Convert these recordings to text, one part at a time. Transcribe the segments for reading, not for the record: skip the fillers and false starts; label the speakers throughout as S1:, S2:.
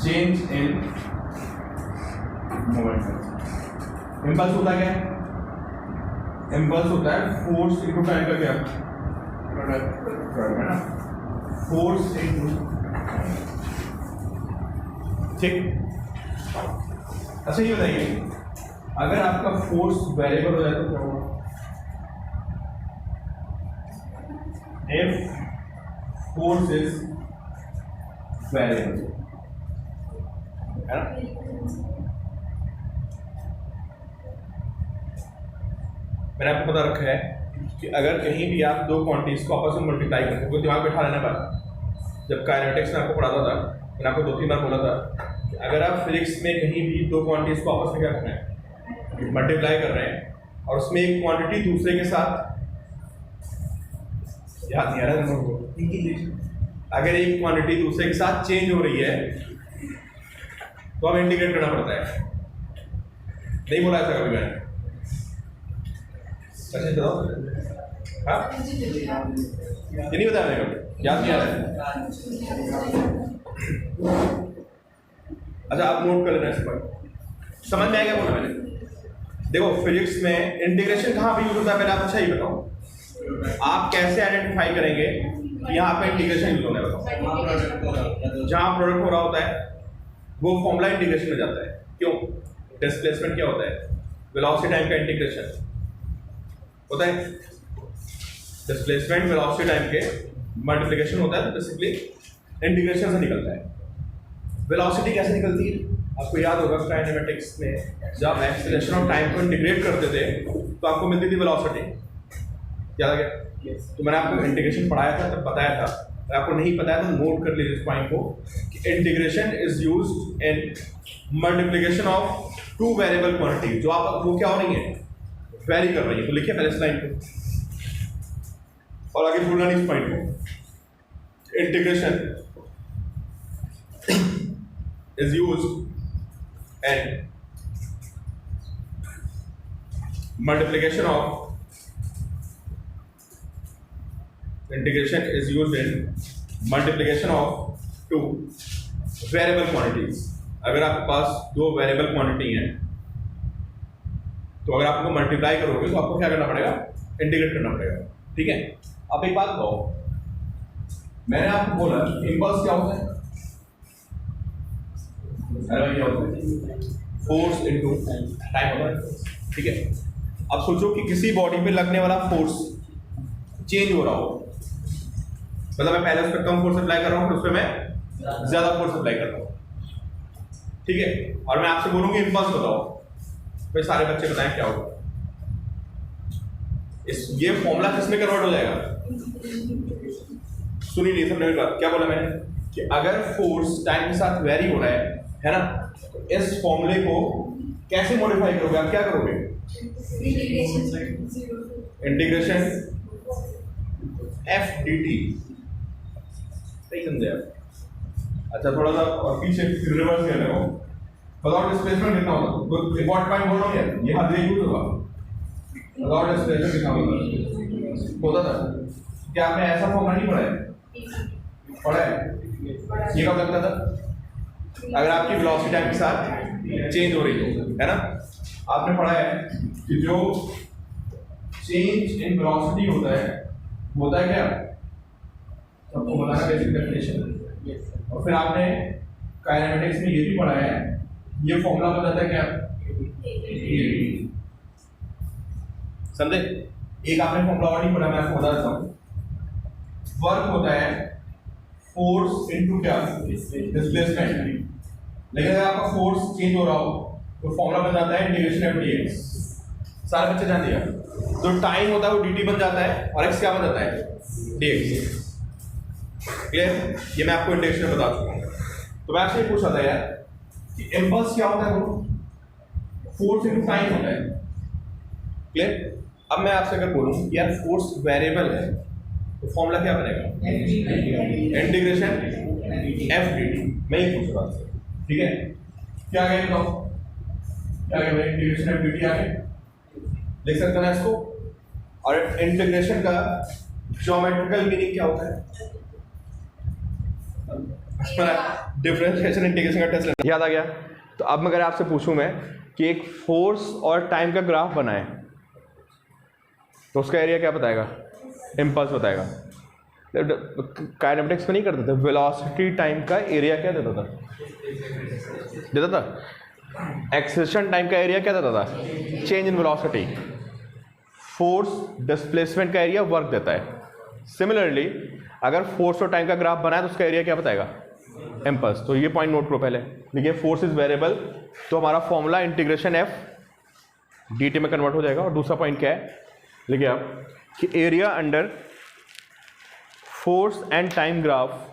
S1: Change in moment. Impulse होता है क्या? इम्पल्स होता है फोर्स इनटू टाइम का क्या है ना, फोर्स इनटू, ठीक। अच्छा ये बताइए, अगर आपका फोर्स वेरिएबल हो जाए तो क्या होगा? इफ फोर्स इज वेरिएबल है ना, मैंने आपको बता रखा है कि अगर कहीं भी आप दो क्वांटिटीज को आपस में मल्टीप्लाई करते हैं, दिमाग बैठा लेने पर, जब काइनेटिक्स में आपको पढ़ाता था, मैंने आपको 2-3 बार बोला था कि अगर आप फिजिक्स में कहीं भी दो क्वांटिटीज को आपस में क्या कर रहे हैं, मल्टीप्लाई कर रहे हैं, और उसमें एक क्वांटिटी दूसरे के साथ, याद नहीं आ रहा है, अगर एक क्वांटिटी दूसरे के साथ चेंज हो रही है तो हमें इंटीग्रेट करना पड़ता है। नहीं बोला ऐसा कभी मैंने? अच्छा बताओ, हाँ ये नहीं बताया मैंने कभी, याद नहीं आ रहा है? अच्छा आप नोट कर लेना इस पर, समझ में आ गया बोला मैंने? देखो फिजिक्स में इंटीग्रेशन कहाँ पे यूज होता है, पहले आप अच्छा ही बताओ, आप कैसे आइडेंटिफाई करेंगे कि यहाँ पे इंटीग्रेशन यूज होने वाला? जहाँ प्रोडक्ट हो रहा होता है वो फॉर्मूला इंटीग्रेशन में जाता है। क्यों? डिस्प्लेसमेंट क्या होता है? वेलोसिटी टाइम का इंटीग्रेशन होता है। डिस्प्लेसमेंट वेलोसिटी टाइम के मल्टीप्लिकेशन होता है, तो बेसिकली इंटीग्रेशन से निकलता है। वेलोसिटी कैसे निकलती है? आपको याद होगा काइनेमेटिक्स में जब एक्सीलरेशन और टाइम को इंटीग्रेट करते थे तो आपको मिलती थी वेलोसिटी, याद आ गया? तो मैंने आपको इंटीग्रेशन पढ़ाया था तब बताया था, अगर आपको नहीं पता है तो नोट कर लीजिए इस पॉइंट को कि integration is used in multiplication of two variable quantity. जो आप वो क्या हो रही है, वेरी कर रही है, तो लिखिए पहले इस लाइन को और आगे भूलना नहीं इस पॉइंट को। Integration is used in multiplication of integration is used in multiplication of two variable quantities। अगर आपके पास दो वेरिएबल क्वांटिटी हैं तो अगर आप उनको मल्टीप्लाई करोगे तो आपको क्या करना पड़ेगा, इंटीग्रेट करना पड़ेगा। ठीक है, आप एक बात बताओ, मैंने आपको बोला इम्पल्स क्या होता है? क्या होता है? फोर्स इनटू टाइम होता है। ठीक है, अब सोचो कि किसी बॉडी पे लगने वाला फोर्स चेंज हो रहा हो, मतलब मैं पहले उस पर कम फोर्स अप्लाई कर रहा हूँ फिर उस पर मैं ज्यादा फोर्स अप्लाई कर रहा हूँ। ठीक है, और मैं आपसे बोलूंगी इम्पल्स बताओ, फिर सारे बच्चे बताएं क्या होगा। ये फॉर्मूला किसमें कन्वर्ट हो जाएगा? सुनिए नहीं समझने की बात, क्या बोला मैंने कि अगर फोर्स टाइम के साथ वेरी हो रहा है ना, तो इस फॉर्मूले को कैसे मॉडिफाई करोगे? आप क्या करोगे? इंटीग्रेशन एफ डी टी, सही समझे आप? अच्छा थोड़ा सा और पीछे रिवर्स कर रहे हो, बताओ डिस्प्लेसमेंट कितना होता है? इंपॉर्टेंट पॉइंट बोल रहा हूँ यार, ये हद यूज होगा। बताओ डिस्प्लेसमेंट कितना होता था? क्या आपने ऐसा फॉर्मूला नहीं पढ़ा है? पढ़ा है? ये कब लगता था? अगर आपकी वेलोसिटी टाइम के साथ चेंज हो रही हो, है ना? आपने पढ़ा है कि जो चेंज इन वेलोसिटी होता है क्या? सबको बताना बेसिक डेफिनेशन। और फिर आपने काइनेमेटिक्स में ये भी पढ़ा है, ये फॉर्मूला बताता है क्या? समझे? एक आपने फॉर्मूला और नहीं पढ़ा, मैं आपको बता देता हूँ। वर्क होता है फोर्स इनटू क्या? डिस्प्लेसमेंट। लेकिन अगर आपका फोर्स चेंज हो रहा हो तो फॉर्मूला बन जाता है इंटीग्रेशन ऑफ dx। सारे बच्चे जान दिया, जो टाइम होता है वो dt बन जाता है और x क्या बन जाता है? dx। क्लियर? ये मैं आपको इंटीग्रेशन में बता चुका हूँ। तो मैं आपसे पूछ रहा था यार कि इम्पल्स क्या होता है? वो फोर्स इनटू टाइम होता है। क्लियर? अब मैं आपसे अगर बोलूँ यार फोर्स वेरिएबल है तो फॉर्मूला क्या बनेगा? Integration F D T. मैं ही पूछ रहा हूँ, ठीक है? क्या आगे बताओ, क्या आगे? इंटीग्रेशन एफ डी टी आगे लिख सकते ना इसको। और इंटीग्रेशन का ज्योमेट्रिकल मीनिंग क्या होता है? डिफरेंशिएशन इंटीग्रेशन का टेस्ट लेना याद आ गया। तो अब अगर आपसे पूछूं मैं कि एक फोर्स और टाइम का ग्राफ बनाए तो उसका एरिया क्या बताएगा? इम्पल्स बताएगा। काइनेमेटिक्स में नहीं करते थे, वेलोसिटी टाइम का एरिया क्या देता था? एक्सेलरेशन टाइम का एरिया क्या देता था? Change in velocity. Force displacement का एरिया वर्क देता है। सिमिलरली अगर फोर्स और टाइम का ग्राफ बनाए तो उसका एरिया क्या बताएगा? इम्पल्स। तो ये पॉइंट नोट करो पहले। देखिए फोर्स इज वेरिएबल तो हमारा formula integration F D T में कन्वर्ट हो जाएगा। और दूसरा पॉइंट क्या है, देखिए आप कि area under force and time graph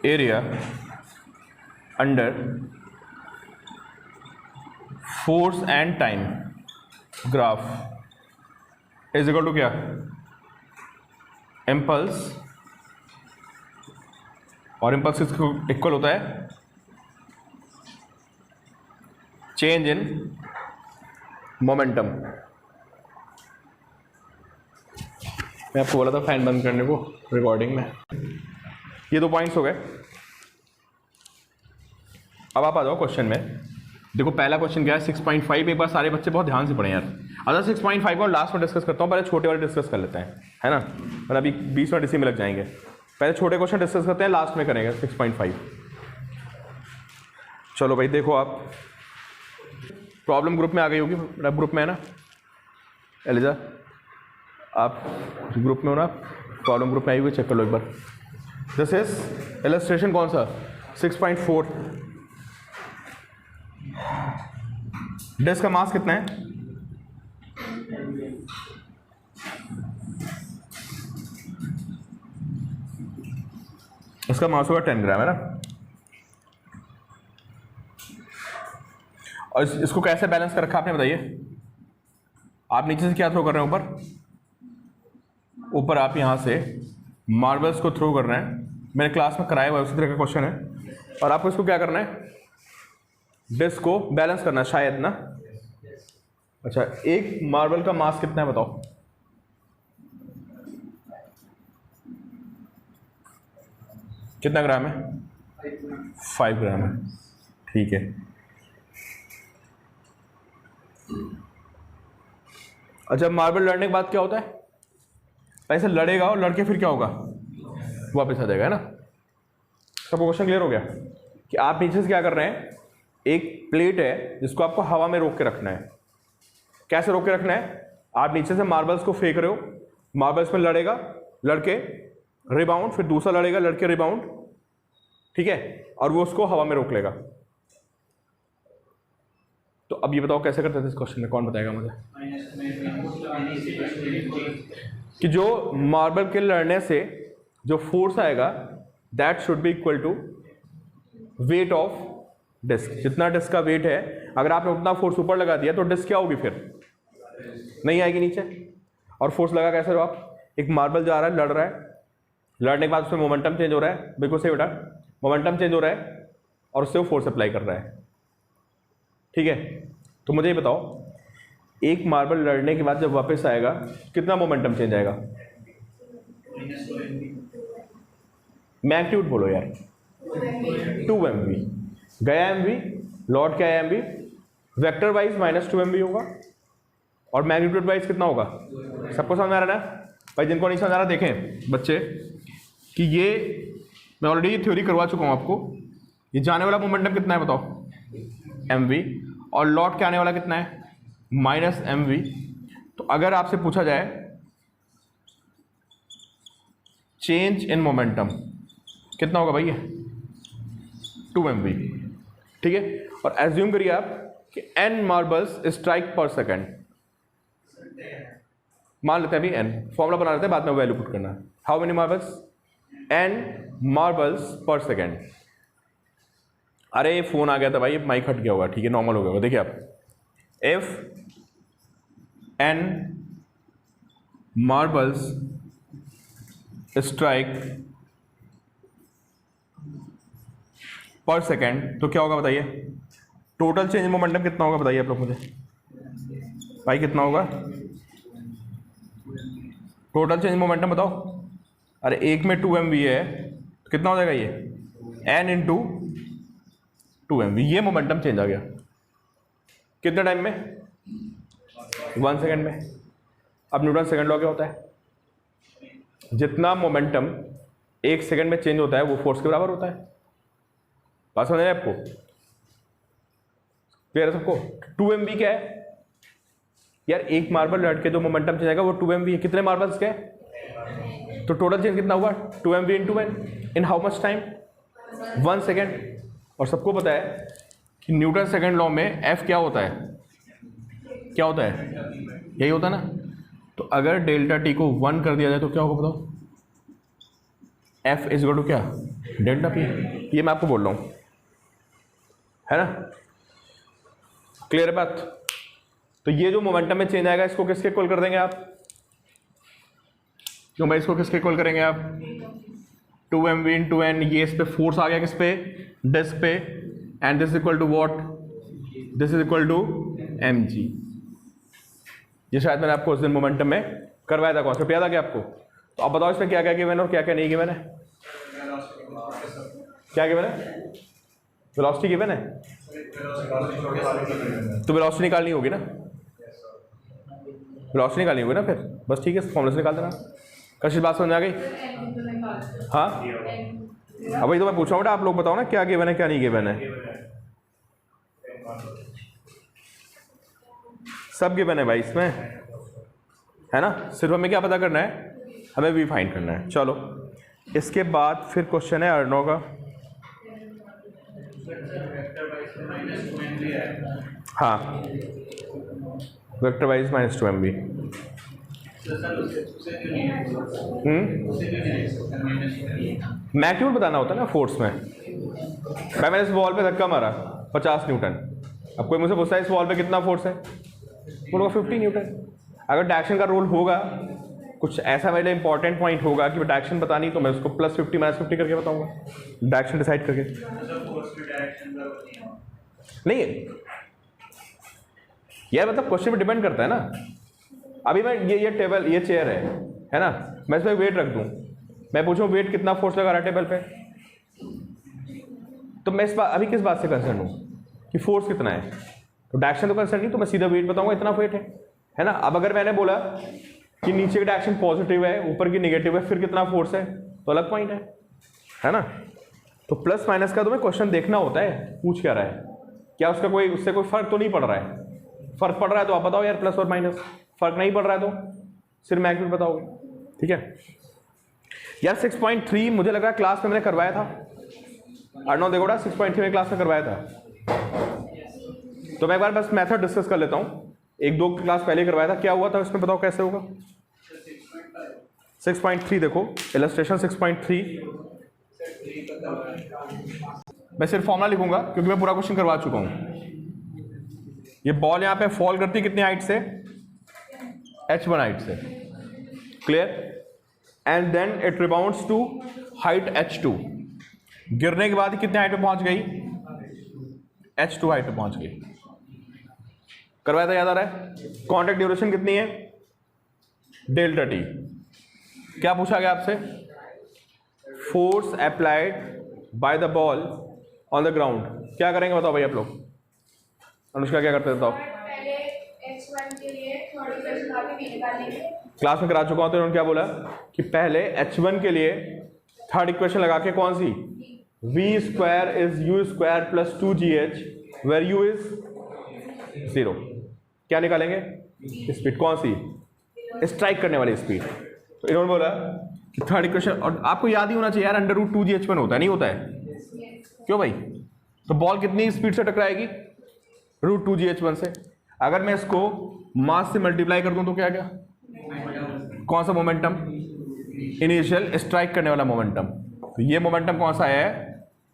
S1: area under force and time graph is equal to क्या? इम्पल्स। और इम्पल्स इक्वल होता है चेंज इन मोमेंटम। मैं आपको बोला था फैन बंद करने को रिकॉर्डिंग में। ये 2 पॉइंट्स हो गए। अब आप आ जाओ क्वेश्चन में। देखो पहला क्वेश्चन क्या है? 6.5। एक बार सारे बच्चे बहुत ध्यान से पढ़ें यार। अगर 6.5 को लास्ट में डिस्कस करता हूँ, पहले छोटे वाले डिस्कस कर लेते हैं, है ना? मतलब अभी 20 मिनट इसी में लग जाएंगे। पहले छोटे क्वेश्चन डिस्कस करते हैं, लास्ट में करेंगे 6.5। चलो भाई देखो आप प्रॉब्लम ग्रुप में आ गई होगी। ग्रुप में है ना एलिजा? आप ग्रुप में हो ना? प्रॉब्लम ग्रुप में आई हुई, चेक कर लो एक बार। दिस इज इलस्ट्रेशन कौन सा? 6.4। डिस्क का मास कितना है? इसका मास होगा 10 ग्राम, है ना? और इसको कैसे बैलेंस कर रखा आपने बताइए? आप नीचे से क्या थ्रो कर रहे हैं? ऊपर आप यहां से मार्बल्स को थ्रो कर रहे हैं। मैंने क्लास में कराया हुआ उसी तरह का क्वेश्चन है। और आपको इसको क्या करना है? डिस्क को बैलेंस करना शायद ना। अच्छा, एक मार्बल का मास कितना है बताओ? कितना ग्राम है? 5 ग्राम है। ठीक है। अच्छा, मार्बल लड़ने के बाद क्या होता है? ऐसे लड़ेगा और लड़के फिर क्या होगा? वापस आ जाएगा, है ना? सबको क्वेश्चन क्लियर हो गया कि आप नीचे से क्या कर रहे हैं? एक प्लेट है जिसको आपको हवा में रोक के रखना है। कैसे रोक के रखना है? आप नीचे से मार्बल्स को फेंक रहे हो, मार्बल्स में लड़ेगा, लड़के रिबाउंड, फिर दूसरा लड़ेगा, लड़के रिबाउंड, ठीक है? और वो उसको हवा में रोक लेगा। तो अब ये बताओ कैसे करते थे इस क्वेश्चन में? कौन बताएगा मुझे? कि जो मार्बल के लड़ने से जो फोर्स आएगा that should be equal to weight of disc. जितना डिस्क का वेट है, अगर आपने उतना फोर्स ऊपर लगा दिया तो डिस्क क्या होगी? फिर नहीं आएगी नीचे। और फोर्स लगा कैसे हो आप? एक मार्बल जा रहा है, लड़ रहा है, लड़ने के बाद उसमें मोमेंटम चेंज हो रहा है। बिल्कुल सही बेटा, मोमेंटम चेंज हो रहा है और उससे वो फोर्स अप्लाई कर रहा है, ठीक है? तो मुझे ये बताओ, एक मार्बल लड़ने के बाद जब वापस आएगा कितना मोमेंटम चेंज आएगा? मैग्नीट्यूड बोलो यार। 2 mv गया, mv लौट के आया, mv वेक्टर वाइज -2 mv होगा। और मैग्नीट्यूड वाइज कितना होगा? सबको समझ आ रहा है ना भाई? जिनको नहीं समझ आ रहा देखें बच्चे कि ये मैं ऑलरेडी थ्योरी करवा चुका हूँ आपको। ये जाने वाला मोमेंटम कितना है बताओ? mv। और लौट के आने वाला कितना है? -mv। तो अगर आपसे पूछा जाए चेंज इन मोमेंटम कितना होगा भाई? ये 2 mv, ठीक है? और एज्यूम करिए आप कि n मार्बल्स स्ट्राइक पर सेकेंड। मान लेते हैं अभी n, फॉर्मूला बना लेते हैं, बाद में वैल्यू पुट करना है। How many marbles? n marbles पर सेकेंड। अरे फोन आ गया था भाई, माइक हट गया होगा, ठीक है नॉर्मल हो गया होगा। देखिए आप, इफ एन मार्बल्स स्ट्राइक पर सेकेंड तो क्या होगा बताइए, टोटल चेंज मोमेंटम कितना होगा बताइए आप लोग मुझे भाई, कितना होगा टोटल चेंज मोमेंटम बताओ। अरे एक में 2 MV है तो कितना हो जाएगा ये, n इंटू 2 MV, ये मोमेंटम चेंज आ गया कितने टाइम में, 1 सेकेंड में। अब न्यूटन सेकेंड लॉ क्या होता है, जितना मोमेंटम 1 सेकेंड में चेंज होता है वो फोर्स के बराबर होता है। बात समझ रहे हैं आपको, क्लियर है सबको। 2 MV क्या है यार, एक मार्बल लट के जो मोमेंटम चेंज आएगा वो 2 MV है। कितने मार्बल्स के, तो टोटल चेंज कितना हुआ, 2 MV into n in how much time, 1 second. और सबको पता है कि न्यूटन सेकेंड लॉ में F क्या होता है, क्या होता है, यही होता है ना। तो अगर डेल्टा टी को 1 कर दिया जाए तो क्या होगा बताओ, F इज इक्वल टू क्या, डेल्टा पी। ये मैं आपको बोल रहा हूँ, है ना, क्लियर बात। तो ये जो मोमेंटम में चेंज आएगा इसको किसके इक्वल कर देंगे आप, क्यों भाई इसको किसके इक्वल करेंगे आप, 2 MV इंटू n। ये इस पे फोर्स आ गया किस पे, डिस्क पे, and this equal to what, this is equal to mg। ये शायद मैंने आपको उस दिन मोमेंटम में करवाया था, कॉन्सेप्ट याद आ गया आपको। तो अब बताओ इसमें क्या क्या गिवन है और क्या क्या नहीं गिवन है, क्या गिवन है, वेलोसिटी गिवन है, तो वेलोसिटी निकालनी होगी ना, वेलोसिटी निकालनी होगी ना फिर, बस ठीक है फॉर्मूला से निकाल देना। कशिश बात समझ आ गई, हाँ अब वही तो मैं पूछ रहा हूँ, आप लोग बताओ ना क्या गिवन है क्या नहीं गिवन है। सब गिवन है भाई इसमें, है ना, सिर्फ हमें क्या पता करना है, हमें वी फाइंड करना है। चलो इसके बाद फिर क्वेश्चन है अर्नो का, हाँ वेक्टर वाइज -2 MV। मैग्नीट्यूड बताना होता है ना फोर्स में। भाई मैंने इस वॉल पे धक्का मारा 50 न्यूटन, अब कोई मुझसे पूछता है इस वॉल पे कितना फोर्स है, बोलूँगा 50 न्यूटन। अगर डायरेक्शन का रूल होगा, कुछ ऐसा मेरे इंपॉर्टेंट पॉइंट होगा कि डायरेक्शन बतानी, तो मैं उसको +50 -50 करके बताऊंगा, डायरेक्शन डिसाइड करके। नहीं यार मतलब क्वेश्चन पे डिपेंड करता है ना। अभी मैं ये टेबल, ये चेयर है ना, मैं इसमें वेट रख दूं, मैं पूछूं वेट कितना फोर्स लगा रहा है टेबल पे, तो मैं इस बात अभी किस बात से कंसर्न हूं कि फोर्स कितना है, तो डायरेक्शन तो कंसर्न नहीं, तो मैं सीधा वेट बताऊंगा इतना वेट है ना। अब अगर मैंने बोला कि नीचे की डायरेक्शन पॉजिटिव है ऊपर की निगेटिव है, फिर कितना फोर्स है, तो अलग पॉइंट है ना। तो प्लस माइनस का तुम्हें क्वेश्चन देखना होता है, पूछ क्या रहा है, क्या उसका कोई उससे कोई फर्क तो नहीं पड़ रहा है, फर्क पड़ रहा है तो आप बताओ यार प्लस और माइनस, फर्क नहीं पड़ रहा है तो सिर्फ मैग्नीट्यूड बताओगे, ठीक है यार। 6.3 मुझे लग रहा है क्लास में मैंने करवाया था, अर्णव देगौड़ा 6.3 में क्लास में करवाया था, तो मैं एक बार बस मेथड डिस्कस कर लेता हूँ। 1-2 क्लास पहले करवाया था, क्या हुआ था इसमें बताओ कैसे होगा। 6.3 देखो इलस्ट्रेशन 6.3, मैं सिर्फ फॉर्मूला लिखूंगा क्योंकि मैं पूरा क्वेश्चन करवा चुका हूं। ये बॉल यहां पे फॉल करती कितनी हाइट से, h1 हाइट से, clear, and then it rebounds to height h2, गिरने के बाद कितने हाइट पे पहुंच गई, h2 हाइट पे पहुंच गई, करवाया था याद आ रहा है। कॉन्टैक्ट ड्यूरेशन कितनी है, डेल्टा टी। क्या पूछा गया आपसे, force applied by the ball on the ground, क्या करेंगे बताओ भाई आप लोग, अनुष्का क्या करते बताओ। क्लास में करा चुका हूं तो उन्होंने क्या बोला कि पहले h1 के लिए थर्ड इक्वेशन लगा के, कौन सी, v² is u² + 2gh where u is 0, क्या निकालेंगे, स्पीड, कौन सी, स्ट्राइक करने वाली स्पीड। तो इन्होंने बोला कि थर्ड इक्वेशन, और आपको याद ही होना चाहिए यार √2gh1 होता है, नहीं होता है, क्यों भाई, तो बॉल कितनी स्पीड से टकराएगी, √2gh1 से। अगर मैं इसको मास से मल्टीप्लाई कर दूं तो क्या क्या, कौन सा मोमेंटम, इनिशियल स्ट्राइक करने वाला मोमेंटम। तो ये मोमेंटम कौन सा है,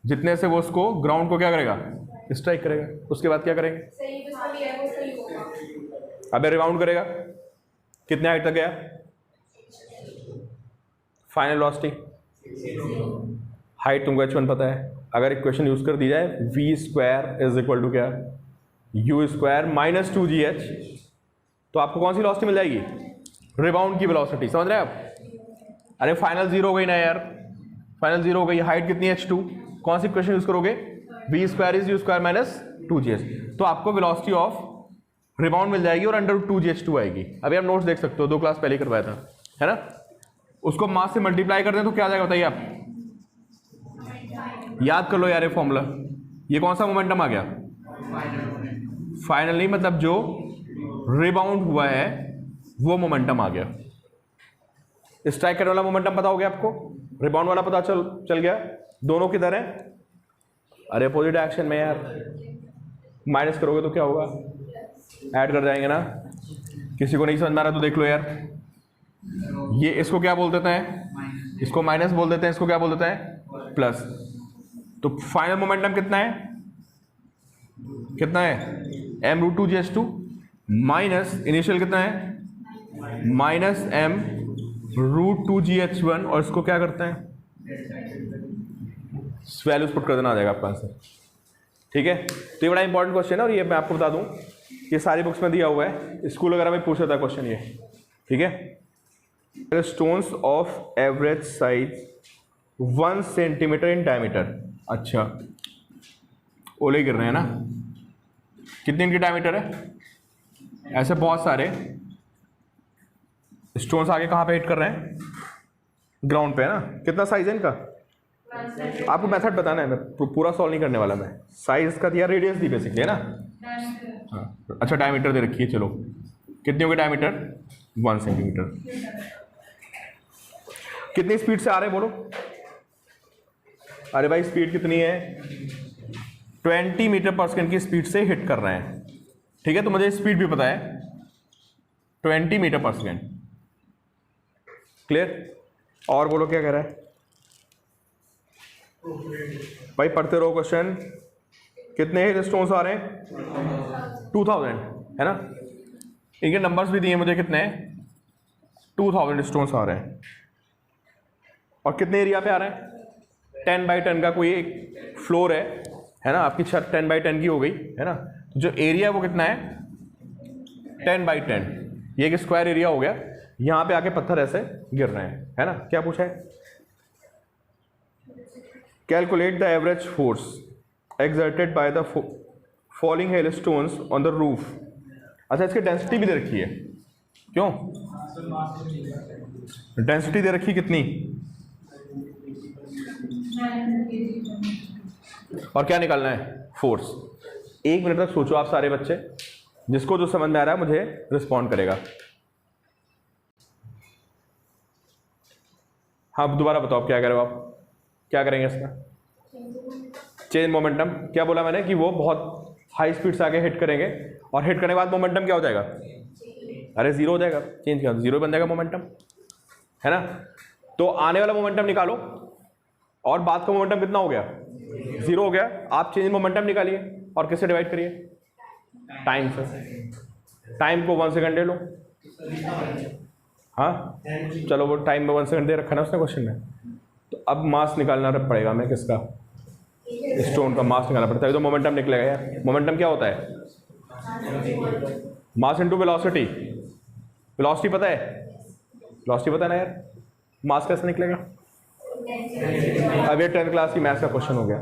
S1: जितने से वो उसको ग्राउंड को क्या करेगा, स्ट्राइक करेगा। उसके बाद क्या करेंगे, अबे रिबाउंड करेगा, कितने हाइट तक गया, फाइनल वेलोसिटी, हाइट तुमको h1 पता है। अगर इक्वेशन यूज कर दी जाए v square is equal to क्या, u स्क्वायर माइनस 2gh, तो आपको कौन सी वेलोसिटी मिल जाएगी, रिबाउंड की वेलोसिटी। समझ रहे हैं आप। अरे फाइनल जीरो हो गई ना यार, फाइनल जीरो हो गई। हाइट कितनी है h2, कौन सी इक्वेशन यूज करोगे, v square is u square minus 2gh, तो आपको वेलोसिटी ऑफ रिबाउंड मिल जाएगी और अंडर 2gh2 आएगी। अभी आप नोट्स देख सकते हो, 2 क्लास पहले करवाया था, है ना। उसको मास से मल्टीप्लाई कर दें तो क्या आ जाएगा बताइए आप, याद कर लो यार ये फॉर्मूला। ये कौन सा मोमेंटम आ गया, फाइनल नहीं, मतलब जो रिबाउंड हुआ है वो मोमेंटम आ गया। स्ट्राइक करने वाला मोमेंटम पता हो गया आपको, रिबाउंड वाला पता चल गया। दोनों किधर है, अरे अपोजिट एक्शन में यार। माइनस करोगे तो क्या होगा, ऐड कर जाएंगे ना। किसी को नहीं समझ में आ रहा तो देख लो यार। ये इसको क्या बोल देते हैं, इसको माइनस बोल देते हैं, इसको क्या बोल देते हैं, प्लस। तो फाइनल मोमेंटम कितना है, कितना है, m√2gh2 माइनस इनिशियल कितना है, माइनस m√2gh1, और इसको क्या करते हैं, वैल्यूज पुट कर देना, आ जाएगा आपका आंसर। ठीक है, तो ये बड़ा इंपॉर्टेंट क्वेश्चन है और ये मैं आपको बता दूं, ये सारी बुक्स में दिया हुआ है, स्कूल वगैरह में पूछा था क्वेश्चन ये। ठीक है, stones of average size 1 centimetre in diameter. अच्छा, ओले गिर रहे हैं ना, कितने इनकी डायमीटर है, ऐसे बहुत सारे स्टोन्स आगे कहाँ पे हिट कर रहे हैं, ग्राउंड पे है ना। कितना साइज है इनका, आपको मेथड बताना है, मैं पूरा सॉल्व नहीं करने वाला। मैं साइज का दिया, रेडियस दी बेसिकली, है ना। हाँ अच्छा, डायमीटर दे रखी है, चलो कितनी होगी डायमीटर, 1 सेंटीमीटर। कितनी स्पीड से आ रहे हैं बोलो, अरे भाई स्पीड कितनी है, 20 मीटर पर सेकेंड की स्पीड से हिट कर रहे हैं। ठीक है, तो मुझे स्पीड भी पता है, 20 मीटर पर सेकेंड। क्लियर, और बोलो क्या कह रहा है भाई, पढ़ते रहो क्वेश्चन। कितने स्टोन्स आ रहे हैं, 2000, है ना। इनके नंबर्स भी दिए मुझे, कितने, 2000 स्टोन्स आ रहे हैं। और कितने एरिया पे आ रहे हैं, 10 बाई 10 का कोई एक फ्लोर है ना, आपकी छत 10 बाई 10 की हो गई, है ना। तो जो एरिया है वो कितना है, 10 बाई 10, ये एक स्क्वायर एरिया हो गया। यहाँ पे आके पत्थर ऐसे गिर रहे हैं, है ना। क्या पूछा है, calculate the average force exerted by the falling hailstones on the roof। अच्छा, इसकी डेंसिटी भी दे रखी है, क्यों, डेंसिटी दे रखी कितनी, और क्या निकालना है, फोर्स। 1 मिनट तक सोचो आप सारे बच्चे, जिसको जो समझ में आ रहा है मुझे रिस्पॉन्ड करेगा। हाँ दोबारा बताओ क्या कह रहे हो आप, क्या करेंगे इसका, चेंज मोमेंटम। क्या बोला मैंने कि वो बहुत हाई स्पीड से आगे हिट करेंगे, और हिट करने के बाद मोमेंटम क्या हो जाएगा, अरे जीरो हो जाएगा, चेंज किया जीरो बन जाएगा मोमेंटम, है ना। तो आने वाला मोमेंटम निकालो, और बाद का मोमेंटम कितना हो गया, जीरो हो गया। आप चेंज मोमेंटम निकालिए और किससे डिवाइड करिए, टाइम से। टाइम को 1 सेकंड ले लो, हाँ चलो, वो टाइम में 1 सेकंड दे रखा ना उसने क्वेश्चन में। तो अब मास निकालना पड़ेगा हमें, किसका, स्टोन का मास निकालना पड़ता है, तो मोमेंटम निकलेगा यार। मोमेंटम क्या होता है, मास इनटू वेलोसिटी। वेलोसिटी पता है, वेलोसिटी पता है ना यार, मास कैसे निकलेगा। अब ये 10th क्लास की मैथ्स का क्वेश्चन हो गया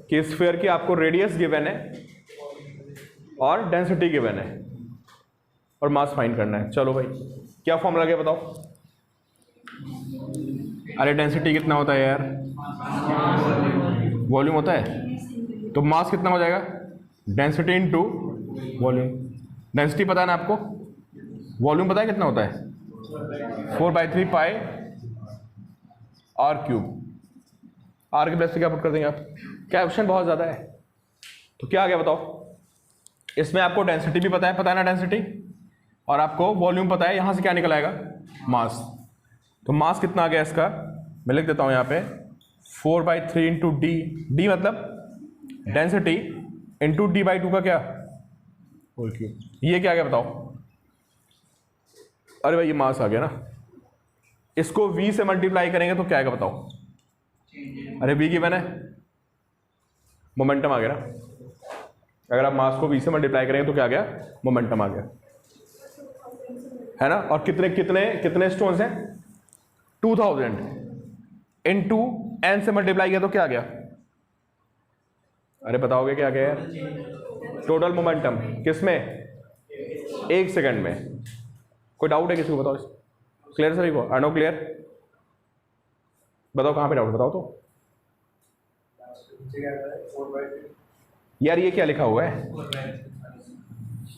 S1: कि स्फीयर की आपको रेडियस गिवन है और डेंसिटी गिवन है और मास फाइंड करना है। चलो भाई, क्या फॉर्मूला क्या बताओ। अरे डेंसिटी कितना होता है यार, वॉल्यूम होता है, तो मास कितना हो जाएगा, डेंसिटी इनटू वॉल्यूम। डेंसिटी पता है ना आपको, वॉल्यूम पता है कितना होता है, 4/3 पाई आर क्यूब। आर के बेस से क्या पुट कर देंगे आप, क्या ऑप्शन बहुत ज़्यादा है। तो क्या आ गया बताओ, इसमें आपको डेंसिटी भी पता है ना डेंसिटी, और आपको वॉल्यूम पता है, यहाँ से क्या निकल आएगा, मास। तो मास कितना आ गया इसका, मैं लिख देता हूँ यहाँ पे 4/3 इंटू डी, डी मतलब डेंसिटी इंटू d/2 का क्या होल क्यूब। ये क्या बताओ? अरे भाई ये मास आ गया ना, इसको v से मल्टीप्लाई करेंगे तो क्या आएगा बताओ? अरे v गिवन है, मोमेंटम आ गया ना। अगर आप मास को v से मल्टीप्लाई करेंगे तो क्या आ गया? मोमेंटम आ गया, है ना। और कितने कितने कितने स्टोन्स हैं? 2000 इनटू n से मल्टीप्लाई किया तो क्या आ गया? अरे बताओगे क्या गया यार? टोटल मोमेंटम किसमें? 1 सेकंड में। कोई डाउट है किसी को? बताओ, क्लियर सभी को? No clear? बताओ कहाँ पे डाउट, बताओ तो यार। ये क्या लिखा हुआ है?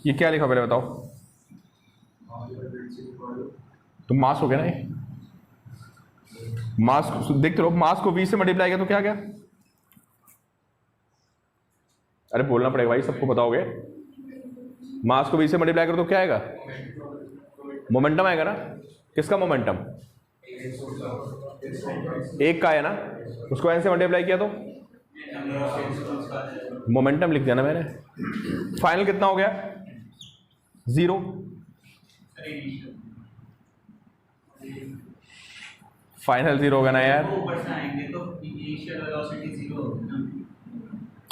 S1: ये क्या लिखा पहले बताओ? तो मास हो गया ना ये। मास देखते रहो, मास को 20 से मल्टीप्लाई किया तो क्या गया? अरे बोलना पड़ेगा भाई, सबको बताओगे। मास को 20 से मल्टीप्लाई करो तो क्या आएगा? मोमेंटम आएगा ना। किसका मोमेंटम? एक का है ना, उसको n से मल्टीप्लाई किया तो मोमेंटम लिख दिया ना मैंने। फाइनल कितना हो गया? 0। फाइनल 0 होगा ना यार।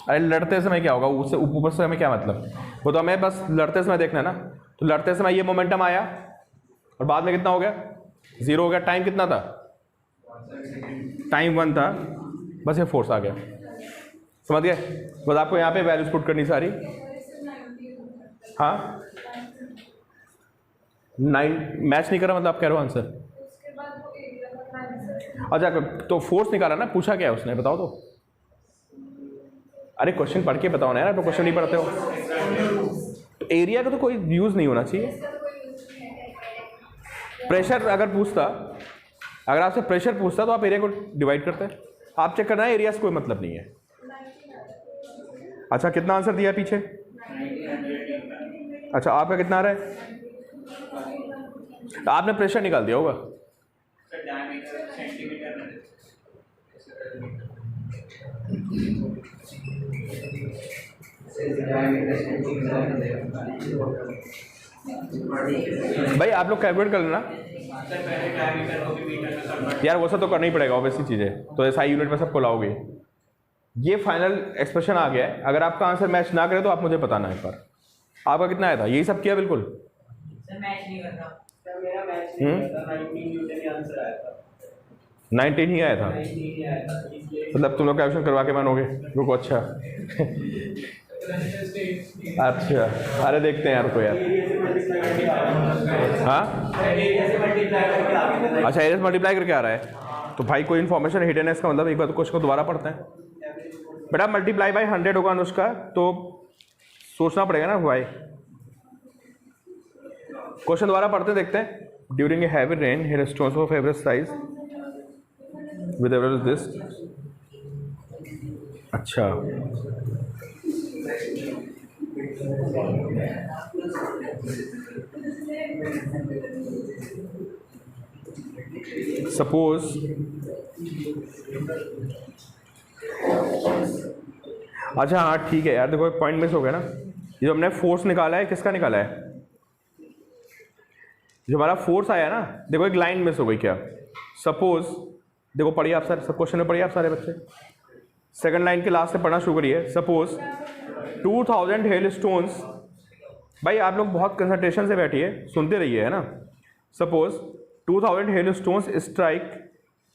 S1: अरे लड़ते समय क्या होगा? उससे ऊपर से हमें क्या मतलब? वो तो हमें बस लड़ते समय देखना है ना। तो लड़ते समय ये मोमेंटम आया और बाद में कितना हो गया? 0 हो गया। टाइम कितना था? टाइम 1 था, बस ये फोर्स आ गया। समझ गए? बस आपको यहाँ पे वैल्यूज पुट करनी सारी। हाँ 9 मैच नहीं करा मतलब आप कह रहे हो आंसर? अच्छा तो फोर्स निकाला ना, पूछा क्या है उसने बताओ तो। अरे क्वेश्चन पढ़ के बताओ ना यार, तो क्वेश्चन नहीं पढ़ते हो तो एरिया का तो कोई यूज नहीं होना चाहिए। प्रेशर अगर पूछता, अगर आपसे प्रेशर पूछता तो आप एरिया को डिवाइड करते। आप चेक करना है, एरिया से कोई मतलब नहीं है। अच्छा कितना आंसर दिया पीछे? अच्छा आपका कितना आ रहा है? आपने प्रेशर निकाल दिया होगा। भाई आप लोग कैलकुलेट कर लेना यार, वो सब तो करना ही पड़ेगा ऑब्वियसली चीजें, तो SI यूनिट में सबको लाओगे। ये फाइनल एक्सप्रेशन आ गया है। अगर आपका आंसर मैच ना करे तो आप मुझे बताना एक बार। आपका कितना आया था? यही सब किया बिल्कुल? मैच नहीं करता सर, मेरा मैच नहीं करता। 19 ही आया था। मतलब तुम लोग कैलकुलेशन करवा के मानोगे? रुको अच्छा अच्छा अरे देखते हैं यार को यार। हाँ अच्छा एरिया से मल्टीप्लाई करके आ रहा है। तो भाई कोई इन्फॉर्मेशन हिडन है इसका मतलब। एक बार तो क्वेश्चन को दोबारा पढ़ते हैं। बेटा मल्टीप्लाई बाय 100 होगा अनुष्का, तो सोचना पड़ेगा ना भाई। क्वेश्चन दोबारा पढ़ते देखते हैं। During a heavy rain here stones of average size with average this. अच्छा सपोज अच्छा हाँ ठीक है यार, देखो एक पॉइंट मिस हो गया ना। ये जो हमने फोर्स निकाला है किसका निकाला है? जो हमारा फोर्स आया ना, देखो एक लाइन मिस हो गई क्या? सपोज देखो पढ़िए आप सर, सब क्वेश्चन में पढ़िए आप सारे बच्चे। सेकंड लाइन के लास्ट से पढ़ना शुरू करिए। Suppose 2000 hail stones. भाई आप लोग बहुत कंसंट्रेशन से बैठिए, सुनते रहिए, है ना। Suppose 2000 hail stones strike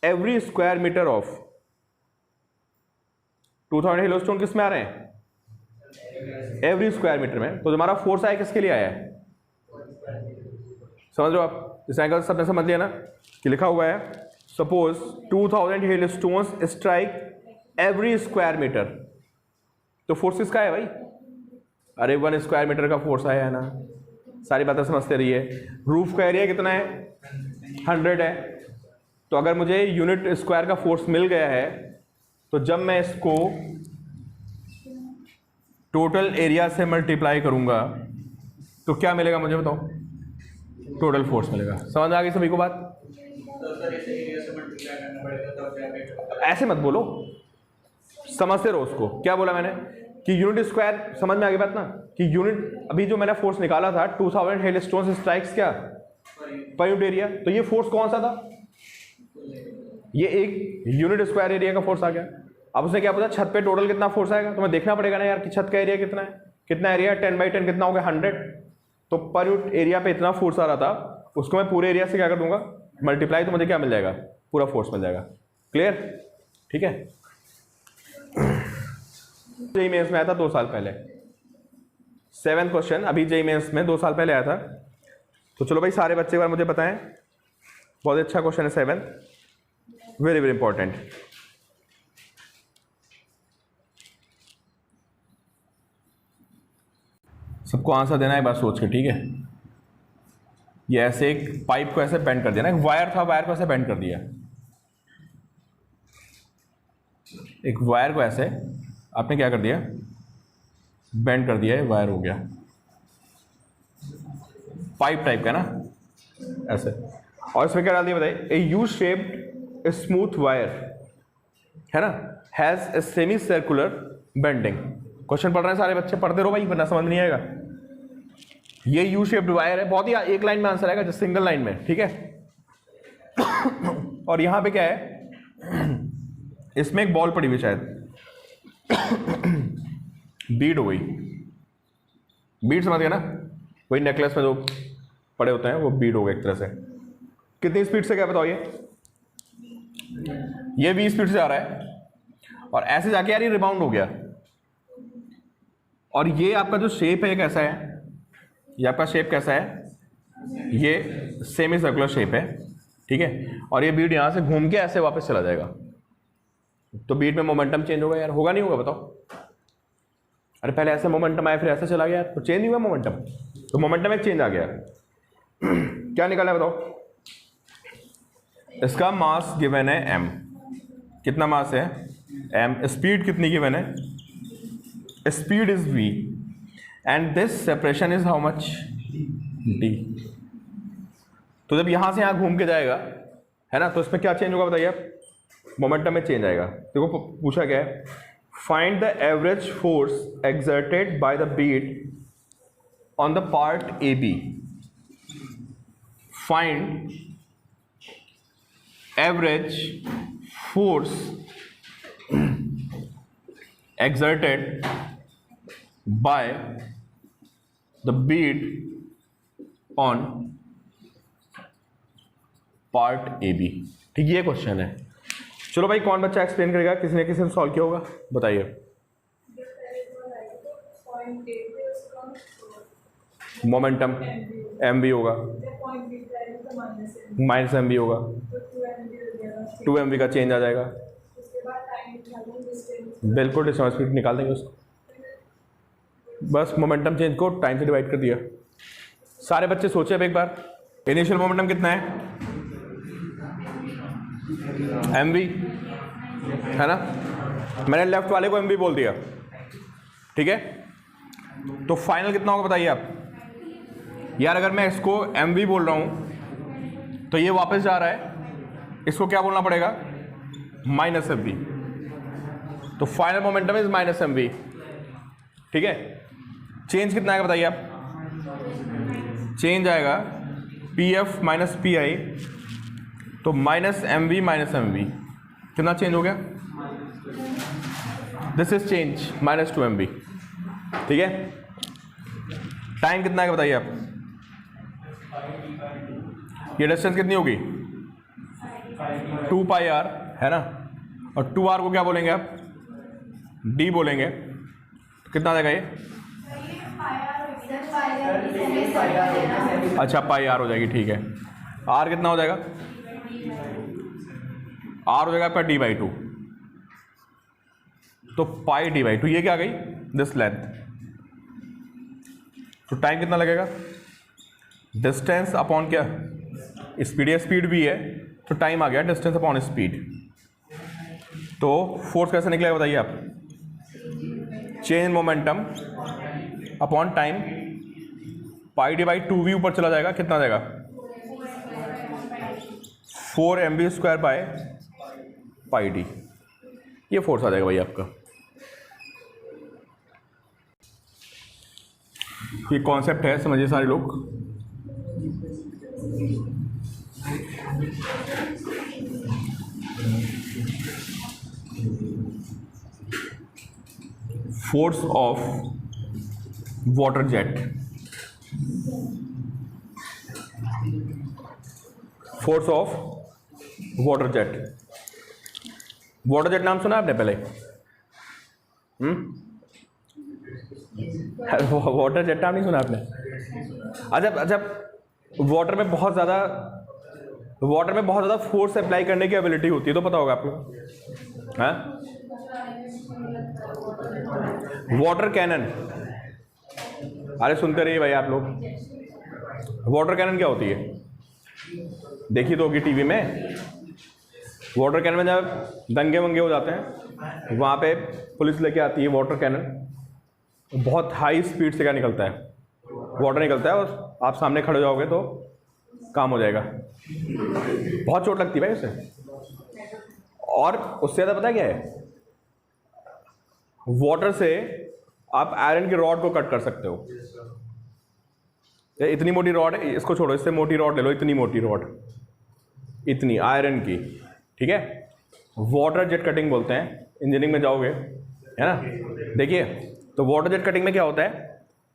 S1: every square metre of. 2000 hail stone किस में आ रहे हैं? एवरी स्क्वायर मीटर में। तो हमारा फोर्स आया किसके लिए आया है? समझ रहे हो आप? इस एंगल सबने समझ लिया ना कि लिखा हुआ है suppose 2000 hail stones strike every square metre. तो फोर्स किसका है भाई? अरे 1 स्क्वायर मीटर का फोर्स आया है ना। सारी बातें समझते रहिए। रूफ का एरिया कितना है? 100 है। तो अगर मुझे यूनिट स्क्वायर का फोर्स मिल गया है तो जब मैं इसको टोटल एरिया से मल्टीप्लाई करूंगा तो क्या मिलेगा मुझे बताओ? टोटल फोर्स मिलेगा। समझ आ गई सभी को बात? ऐसे मत बोलो, समझते रहो उसको। क्या बोला मैंने कि यूनिट स्क्वायर, समझ में आ गई बात ना, कि यूनिट, अभी जो मैंने फोर्स निकाला था 2000 हेलस्टोन स्ट्राइक्स क्या पर यूनिट एरिया, तो ये फोर्स कौन सा था, ये एक यूनिट स्क्वायर एरिया का फोर्स आ गया। अब उसने क्या पूछा छत पे टोटल कितना फोर्स आएगा, तो मैं देखना पड़ेगा ना यार कि छत का एरिया कितना है, कितना एरिया 10/10 कितना हो गया 100, तो पर यूनिट एरिया पे इतना फोर्स आ रहा था, उसको मैं पूरे एरिया से क्या कर दूंगा मल्टीप्लाई, तो मुझे क्या मिल जाएगा पूरा फोर्स मिल जाएगा। क्लियर, ठीक है। जेईई मेंस में आया था 2 साल पहले, 7th क्वेश्चन अभी जेईई मेंस में 2 साल पहले आया था। तो चलो भाई सारे बच्चे एक बार मुझे बताएं, बहुत अच्छा क्वेश्चन है 7th, वेरी वेरी इंपॉर्टेंट। सबको आंसर देना है, बात सोच के, ठीक है। ये ऐसे एक पाइप को ऐसे बेंड कर दिया ना, एक वायर था, वायर को ऐसे बेंड कर दिया, एक वायर को ऐसे आपने क्या कर दिया बेंड कर दिया, वायर हो गया पाइप टाइप का ना ऐसे, और इसमें क्या डाल दिया बताइए, ए यू शेप्ड स्मूथ वायर है ना, has a semi circular bending. Question पढ़ रहे हैं सारे बच्चे, पढ़ते रहो भाई वरना समझ नहीं आएगा। ये यू शेप्ड वायर है, बहुत ही एक लाइन में आंसर आएगा, जो सिंगल लाइन में, ठीक है। और यहां पे क्या है, इसमें एक बॉल पड़ी हुई शायद, बीड हो गई, बीड समझ गया ना, वही नेकलेस में जो पड़े होते हैं वो बीड हो गए एक तरह से। कितनी स्पीड से, क्या बताओ, ये 20 स्पीड से आ रहा है, और ऐसे जाके यार ये रिबाउंड हो गया, और ये आपका जो शेप है कैसा है, ये आपका शेप कैसा है, ये सेमी सर्कुलर शेप है, ठीक है। और ये बीड यहां से घूम के ऐसे वापस चला जाएगा, तो बीड में मोमेंटम चेंज होगा यार, होगा नहीं होगा बताओ। अरे पहले ऐसे मोमेंटम आया फिर ऐसे चला गया, तो चेंज नहीं हुआ मोमेंटम, तो मोमेंटम एक चेंज आ गया। क्या निकाला है बताओ, इसका मास गिवन है m, कितना मास है m, स्पीड कितनी गिवन है, speed is v, and this separation is how much d। तो जब यहां से यहां घूम के जाएगा है ना, तो इसमें क्या चेंज होगा बताइए आप, मोमेंटम में चेंज आएगा। देखो पूछा क्या है, find the average force exerted by the bead on the part A B, find average force exerted by the bead on part A B, ठीक ये क्वेश्चन है। चलो भाई कौन बच्चा एक्सप्लेन करेगा, किसी ने किसी ने सॉल्व किया होगा, बताइए। मोमेंटम एम बी होगा, माइनस एम बी होगा, 2 एम बी का चेंज आ जाएगा, बिल्कुल डिस्टेंस स्पीड निकाल देंगे उसको, बस मोमेंटम चेंज को टाइम से डिवाइड कर दिया। सारे बच्चे सोचे अब एक बार, इनिशियल मोमेंटम कितना है एम वी है ना, मैंने लेफ्ट वाले को एम वी बोल दिया, ठीक है। तो फाइनल कितना होगा बताइए आप यार, अगर मैं इसको एम वी बोल रहा हूं तो ये वापस जा रहा है, इसको क्या बोलना पड़ेगा माइनस एम वी, तो final momentum is minus M V, ठीक है। चेंज कितना आएगा बताइए आप, चेंज आएगा P F minus P I, तो minus M V minus M V, कितना चेंज हो गया, this is change minus 2 M V, ठीक है। टाइम कितना आएगा बताइए आप, ये डिस्टेंस कितनी होगी 2 पाई आर है ना, और 2 आर को क्या बोलेंगे आप डी बोलेंगे, तो कितना आ जाएगा ये, अच्छा पाई आर हो जाएगी, ठीक है। आर कितना हो जाएगा, आर हो जाएगा आपका डी बाई 2, तो पाई डी बाई 2, ये क्या आ गई दिस लेंथ। तो टाइम कितना लगेगा, डिस्टेंस अपॉन क्या स्पीड, या स्पीड भी है तो टाइम आ गया डिस्टेंस अपॉन स्पीड। तो फोर्स कैसे निकलेगा बताइए आप, change momentum upon time, pi D by 2 भी ऊपर चला जाएगा, कितना आ जाएगा 4 mv² बाय पाई डी, ये फोर्स आ जाएगा भाई आपका। ये कॉन्सेप्ट है, समझिए सारे लोग। Force of water jet, force of water jet. Water jet नाम सुना आपने पहले? वाटर जेट नाम नहीं सुना आपने? अच्छा, वाटर में बहुत ज़्यादा फोर्स अप्लाई करने की एबिलिटी होती है, तो पता होगा आपको। हाँ, वाटर कैनन। अरे सुनते रहिए भाई आप लोग। वाटर कैनन क्या होती है? देखी तो होगी टीवी में। वाटर कैनन में जब दंगे वंगे हो जाते हैं, वहाँ पे पुलिस लेके आती है वाटर कैनन। बहुत हाई स्पीड से क्या निकलता है? वाटर निकलता है, और आप सामने खड़े हो जाओगे तो काम हो जाएगा। बहुत चोट लगती है भाई उससे। और उससे ज़्यादा पता क्या है? वाटर से आप आयरन की रॉड को कट कर सकते हो। इतनी मोटी रॉड है, इसको छोड़ो, इससे मोटी रॉड ले लो, इतनी मोटी रॉड, इतनी आयरन की, ठीक है। वाटर जेट कटिंग बोलते हैं, इंजीनियरिंग में जाओगे, है ना। देखिए, तो वाटर जेट कटिंग में क्या होता है?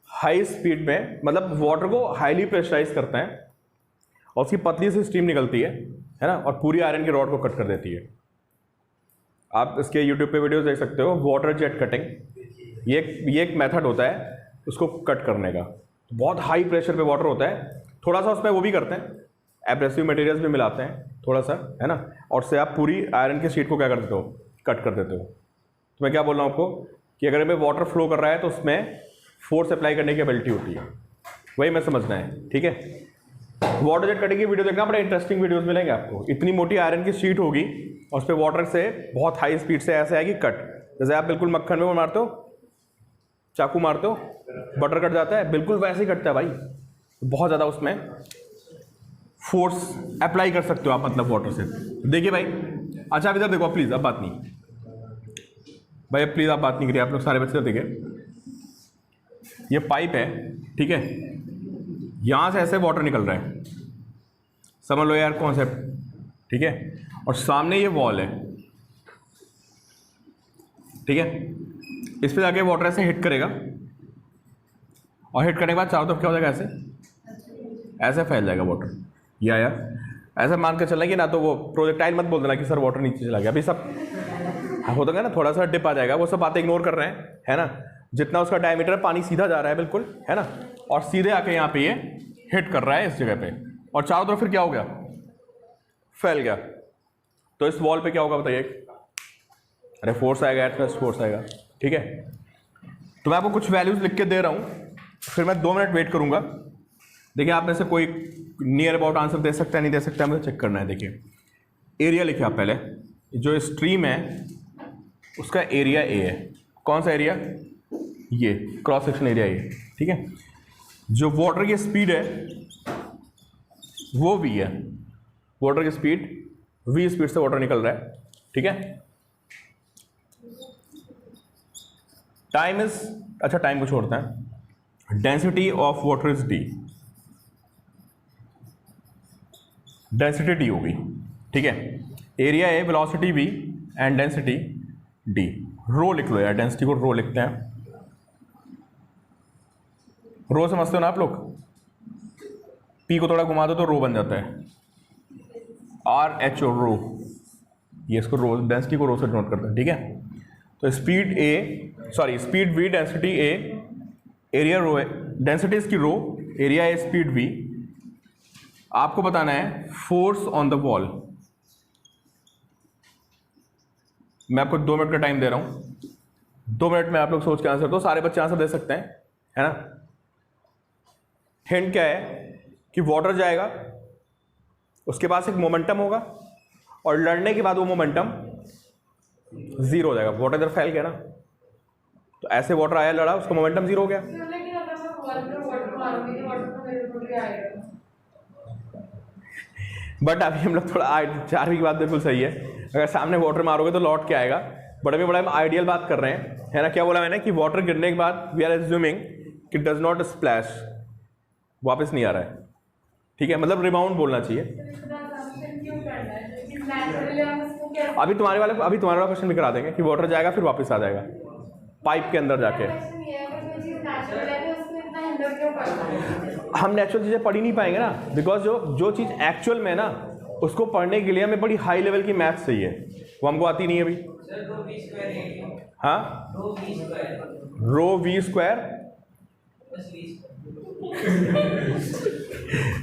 S1: हाई स्पीड में, मतलब वाटर को हाईली प्रेशराइज करते हैं और उसकी पतली सी स्टीम निकलती है ना, और पूरी आयरन की रॉड को कट कर देती है। आप इसके यूट्यूब पे वीडियोस देख सकते हो, वाटर जेट कटिंग। ये एक मेथड होता है उसको कट करने का। बहुत हाई प्रेशर पे वाटर होता है, थोड़ा सा उसमें वो भी करते हैं, एब्रेसिव मटेरियल्स भी मिलाते हैं थोड़ा सा, है ना, और से आप पूरी आयरन की शीट को क्या कर देते हो? कट कर देते हो। तो मैं क्या बोल रहा हूँ आपको कि अगर मैं वाटर फ्लो कर रहा है तो उसमें फोर्स अप्लाई करने की एबिलिटी होती है, वही मैं समझना है, ठीक है। वाटर जेट कटिंग की वीडियो देखना, बड़े इंटरेस्टिंग वीडियोस मिलेंगे आपको। इतनी मोटी आयरन की शीट होगी और उस पर वाटर से बहुत हाई स्पीड से ऐसे आएगी कट, जैसे आप बिल्कुल मक्खन में वो मारते हो, चाकू मारते हो, बटर कट जाता है, बिल्कुल वैसे ही कटता है भाई। बहुत ज़्यादा उसमें फोर्स अप्लाई कर सकते हो आप, मतलब वाटर से। देखिए भाई, अच्छा आप इधर देखो प्लीज़, अब बात नहीं भाई, प्लीज़ आप बात नहीं करिए, आप लोग सारे बच्चे देखिए। ये पाइप है, ठीक है, यहाँ से ऐसे वाटर निकल रहा है, समझ लो यार कॉन्सेप्ट, ठीक है। और सामने ये वॉल है, ठीक है, इस पे जाके वाटर ऐसे हिट करेगा, और हिट करने के बाद चारों तरफ क्या हो जाएगा? ऐसे फैल जाएगा वाटर। या ऐसा मान के चलना कि ना, तो वो प्रोजेक्टाइल मत बोल देना कि सर वाटर नीचे चला गया। अभी सब होता है ना, थोड़ा सा डिप आ जाएगा, वो सब बातें इग्नोर कर रहे हैं, है ना। जितना उसका डायमीटर, पानी सीधा जा रहा है बिल्कुल, है ना, और सीधे आके यहाँ पे ये हिट कर रहा है इस जगह पे, और चारों तरफ फिर क्या हो गया? फैल गया। तो इस वॉल पे क्या होगा बताइए? अरे फोर्स आएगा, एटमॉस्फेरिक फोर्स आएगा, ठीक है। तो मैं आपको कुछ वैल्यूज लिख के दे रहा हूँ, फिर मैं 2 मिनट वेट करूँगा। देखिए, आप में से कोई नियर अबाउट आंसर दे सकता है, नहीं दे सकता है, मुझे चेक करना है। देखिए, एरिया लिखे आप पहले, जो स्ट्रीम है उसका एरिया ए है। कौन सा एरिया? ये क्रॉस सेक्शन एरिया ए, ठीक है। जो वाटर की स्पीड है वो वी है, वाटर की स्पीड वी स्पीड से वाटर निकल रहा है, ठीक है। टाइम इज, अच्छा टाइम को छोड़ते हैं, density of water is D, density D होगी, ठीक है। Area A, velocity V and density D. Rho लिख लो यार, डेंसिटी को रो लिखते हैं। रो समझते हो ना आप लोग? पी को थोड़ा घुमा दो तो रो बन जाता है, RHO रो, ये इसको रो, डेंसिटी को रो से डिनोट करते हैं, ठीक है। तो speed A, sorry speed V, density A, area rho है, डेंसिटी इसकी rho, area A, speed V. आपको बताना है फोर्स ऑन द वॉल। मैं आपको 2 मिनट का टाइम दे रहा हूं, 2 मिनट में आप लोग सोच के आंसर दो। सारे बच्चे आंसर दे सकते हैं, है ना। हिंट क्या है कि वाटर जाएगा, उसके पास एक मोमेंटम होगा, और लड़ने के बाद वो मोमेंटम जीरो हो जाएगा। वाटर इधर फैल गया ना, तो ऐसे वाटर आया, लड़ा, उसका मोमेंटम जीरो हो गया। बट अभी हम लोग थोड़ा 4वीं की बात बिल्कुल सही है। अगर सामने वाटर मारोगे तो लौट के आएगा, बड़े में बड़ा हम आइडियल बात कर रहे हैं, है ना। क्या बोला मैंने कि वाटर गिरने के बाद वी आर एज्यूमिंग कि डज नॉट स्प्लैश, वापस नहीं आ रहा है, ठीक है, मतलब रिबाउंड बोलना चाहिए। अभी तुम्हारे वाला क्वेश्चन भी करा देंगे कि वाटर जाएगा फिर वापस आ जाएगा पाइप के अंदर जाके। हम नेचुरल चीजें पढ़ ही नहीं पाएंगे ना, बिकॉज जो चीज एक्चुअल में है ना उसको पढ़ने के लिए हमें बड़ी हाई लेवल की मैथ्स चाहिए, वो हमको आती नहीं है अभी। हाँ, रो वी स्क्वायर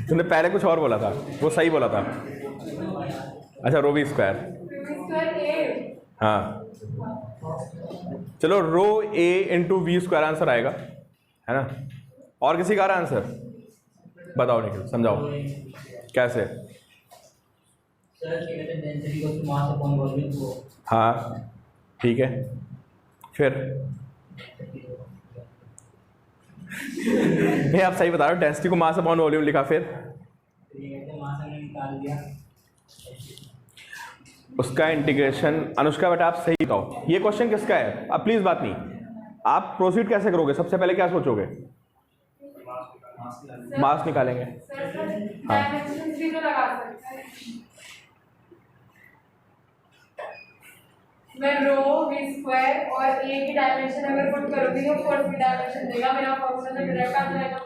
S1: तुमने पहले कुछ और बोला था, वो सही बोला था। अच्छा, रो वी स्क्वायर, हाँ चलो, रो ए इंटू वी स्क्वायर आंसर आएगा, है ना। और किसी का आ रहा आंसर? बताओ निखिल, समझाओ कैसे। हाँ ठीक है, फिर नहीं आप सही बता रहे हो, डेंसिटी को मास अपॉन वॉल्यूम लिखा, फिर उसका इंटीग्रेशन। अनुष्का बेटा आप सही कहो, ये क्वेश्चन किसका है? अब प्लीज बात नहीं, आप प्रोसीड कैसे करोगे? सबसे पहले क्या सोचोगे? मास निकालेंगे। हाँ
S2: मैं रो वी स्क्वायर और ए की डायमेंशन अगर पुट करूंगी तो फोर्थ की डायमेंशन देगा, मेरा फॉर्मूला से डायरेक्ट आ जाएगा।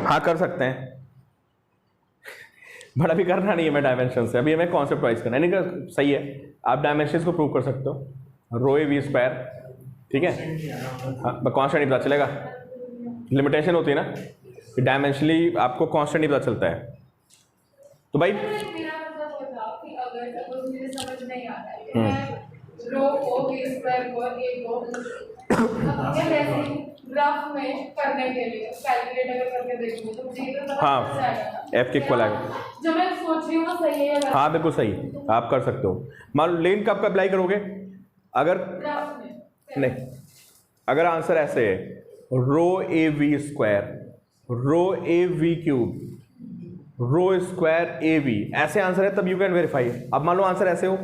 S1: हाँ कर सकते हैं, बट अभी करना नहीं है मैं डायमेंशन से, अभी हमें कॉन्सेप्ट वाइज करना है। नहीं कर, सही है, आप डायमेंशन को प्रूव कर सकते हो, रो ए वी स्क्वायर, ठीक है। हाँ कॉन्स्टेंट नहीं पता चलेगा, लिमिटेशन होती है ना कि डायमेंशनली आपको कॉन्स्टेंट नहीं पता चलता है। तो भाई
S2: मेरा मतलब वो था कि अगर सपोज मुझे समझ नहीं आ रहा है रो को वी स्क्वायर को ए को अपने वैसे ग्राफ में करने के लिए कैलकुलेट अगर करके देखूंगी तो मुझे तो पता
S1: हाँ,
S2: चल जाएगा
S1: एफ के इक्वल आएगा।
S2: जो मैं सोच रही हूँ वो सही है या
S1: हाँ बिल्कुल सही, आप कर सकते हो। मान लो लेन कब अप्लाई करोगे? अगर
S2: ग्राफ में
S1: नहीं, अगर आंसर ऐसे है rho A V square, rho A V cube, rho square A V, ऐसे आंसर है तब यू कैन वेरीफाई। अब मान लो आंसर ऐसे हो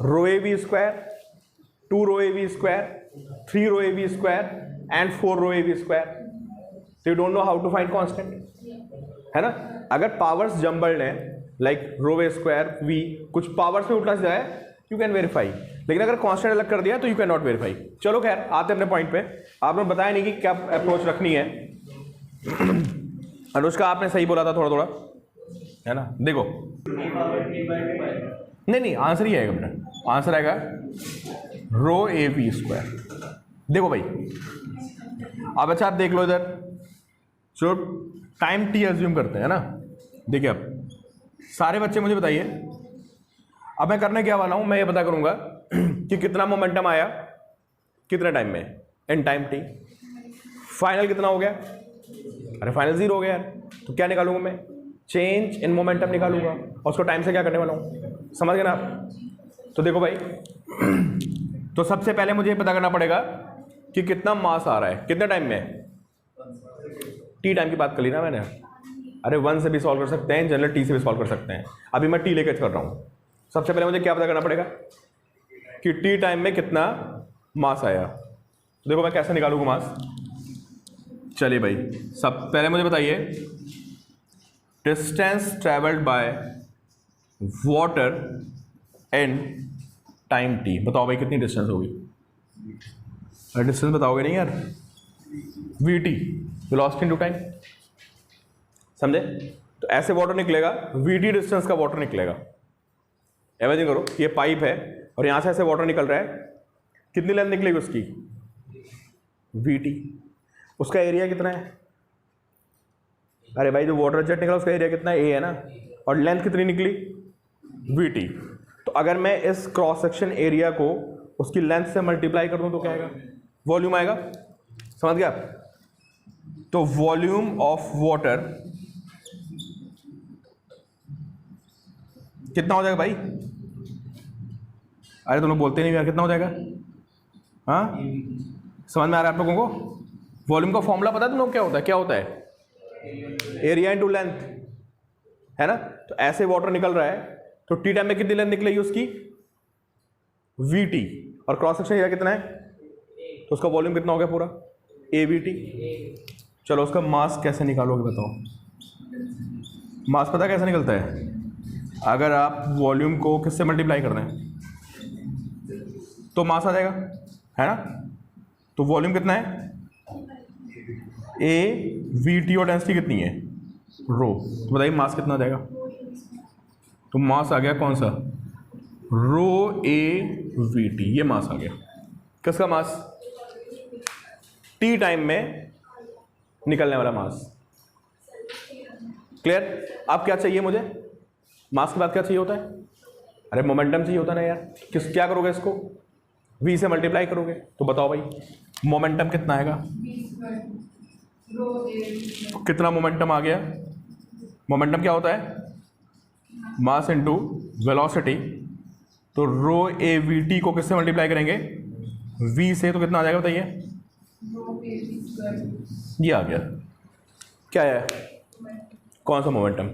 S1: rho A V square, 2 rho A V square, 3 rho A V square and 4 rho A V square, तो you don't know how to find constant, है ना। अगर पावर्स जंबल्ड है like rho A square V, कुछ powers में उल्टा जाए you can verify, लेकिन अगर कांस्टेंट अलग कर दिया तो यू कैन नॉट वेरीफाई। चलो खैर आते अपने पॉइंट पे, आपने बताया नहीं कि क्या अप्रोच रखनी है। अनुष्का आपने सही बोला था थोड़ा थोड़ा, है ना। देखो नहीं आंसर ही आएगा बेटा, आंसर आएगा रो ए वी स्क्वायर। देखो भाई अब अच्छा आप देख लो इधर, जो टाइम टी एज्यूम करते हैं ना, देखिए अब सारे बच्चे मुझे बताइए, अब मैं करने क्या वाला हूं, मैं ये पता करूंगा कि कितना मोमेंटम आया कितने टाइम में, इन टाइम टी। फाइनल कितना हो गया? अरे फाइनल 0 हो गया यार, तो क्या निकालूंगा मैं? चेंज इन मोमेंटम निकालूंगा, और उसको टाइम से क्या करने वाला हूँ, समझ गए ना आप। तो देखो भाई तो सबसे पहले मुझे पता करना पड़ेगा कि कितना मास आ रहा है कितने टाइम में। टी टाइम की बात कर ली ना मैंने, अरे 1 से भी सॉल्व कर सकते हैं, जनरल टी से भी सॉल्व कर सकते हैं, अभी मैं टी लेकर कर रहा हूँ। सबसे पहले मुझे क्या पता करना पड़ेगा कि टी टाइम में कितना मास आया। देखो मैं कैसे निकालूंगा मास, चलिए भाई सब पहले मुझे बताइए distance travelled by water in time T. बताओ भाई कितनी डिस्टेंस होगी? अरे डिस्टेंस बताओगे नहीं यार, we T velocity into time, समझे। तो ऐसे वाटर निकलेगा, वी टी डिस्टेंस का वाटर निकलेगा। इमेजिन करो ये पाइप है और यहां से ऐसे वाटर निकल रहा है, कितनी लेंथ निकलेगी उसकी? We T. उसका एरिया कितना है? अरे भाई जो वाटर जेट निकला उसका एरिया कितना है? ए है ना, और लेंथ कितनी निकली? We T. तो अगर मैं इस क्रॉस सेक्शन एरिया को उसकी लेंथ से मल्टीप्लाई कर दूं तो क्या आएगा? वॉल्यूम आएगा, समझ गया। तो वॉल्यूम ऑफ वाटर कितना हो जाएगा भाई? अरे तुम लोग बोलते नहीं यार, कितना हो जाएगा? हाँ समझ में आ रहा है आप लोगों को? वॉल्यूम का फॉर्मूला पता है तुम लोग क्या होता है? क्या होता है? एरिया इनटू लेंथ, है ना। तो ऐसे वाटर निकल रहा है तो टी टाइम में कितनी लेंथ निकलेगी उसकी? We T. और क्रॉस सेक्शन एरिया कितना है, तो उसका वॉल्यूम कितना हो गया पूरा, AVT। चलो उसका मास कैसे निकालोगे बताओ। मास पता कैसे निकलता है, अगर आप वॉल्यूम को किससे मल्टीप्लाई कर रहे हैं तो मास आ जाएगा, है ना। तो वॉल्यूम कितना है, AVT और डेंसिटी कितनी है, रो। तो बताइए मास कितना आ जाएगा। तो मास आ गया कौन सा, रो AVT, ये मास आ गया। किसका मास, T टाइम में निकलने वाला मास। क्लियर। अब क्या चाहिए मुझे, मास के बाद क्या चाहिए होता है, अरे मोमेंटम चाहिए होता है ना यार। क्या करोगे इसको, V से मल्टीप्लाई करोगे। तो बताओ भाई मोमेंटम कितना आएगा, कितना मोमेंटम आ गया। मोमेंटम क्या होता है, मास इनटू वेलोसिटी। तो रो AVT को किससे मल्टीप्लाई करेंगे, V से। तो कितना आ जाएगा बताइए, ये आ गया। क्या है, कौन सा मोमेंटम,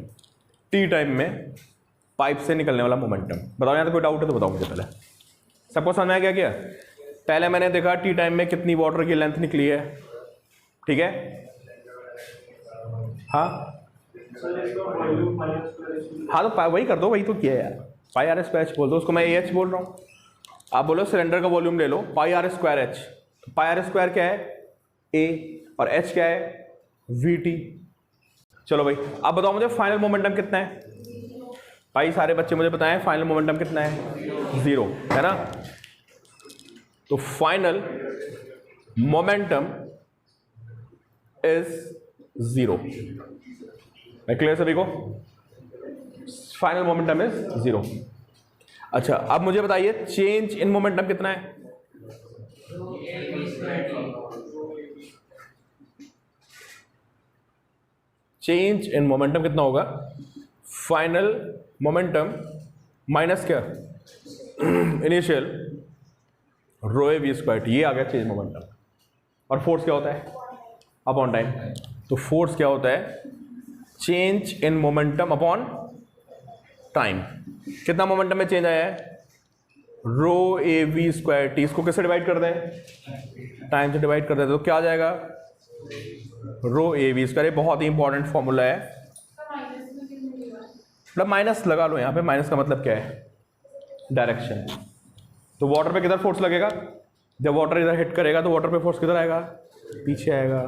S1: T टाइम में पाइप से निकलने वाला मोमेंटम। बताओ यहाँ तो कोई डाउट है तो बताओ मुझे पहले। सबको समझ में आ गया क्या। पहले मैंने देखा T टाइम में कितनी वाटर की लेंथ निकली है, ठीक है। हाँ हाँ तो वही कर दो, वही तो किया है यार, पाई आर स्क्वायर बोल दो उसको, मैं AH बोल रहा हूँ। आप बोलो सिलेंडर का वॉल्यूम ले लो, पाई आर स्क्वायर H। तो पाई आर स्क्वायर क्या है, A, और H क्या है, VT। चलो भाई अब बताओ मुझे फाइनल मोमेंटम कितना है। भाई सारे बच्चे मुझे बताएं फाइनल मोमेंटम कितना है, 0, है ना। तो फाइनल मोमेंटम इज 0। क्लियर सभी को, फाइनल मोमेंटम इज 0। अच्छा अब मुझे बताइए चेंज इन मोमेंटम कितना है। चेंज इन मोमेंटम कितना होगा, फाइनल मोमेंटम माइनस क्या, इनिशियल रो V स्क्वायर। ये आ गया चेंज मोमेंटम। और फोर्स क्या होता है, अपॉन टाइम। तो फोर्स क्या होता है, change in momentum upon time. कितना मोमेंटम में चेंज आया है, रो AV स्क्वायर T। इसको किससे डिवाइड कर दें, टाइम से डिवाइड कर दें। तो क्या आ जाएगा, रो AV स्क्वायर। बहुत ही इंपॉर्टेंट फॉर्मूला है। मतलब माइनस लगा लो यहाँ पे, माइनस का मतलब क्या है, डायरेक्शन। तो वाटर पे किधर फोर्स लगेगा, जब वाटर इधर हिट करेगा तो वाटर पे फोर्स किधर आएगा, पीछे आएगा।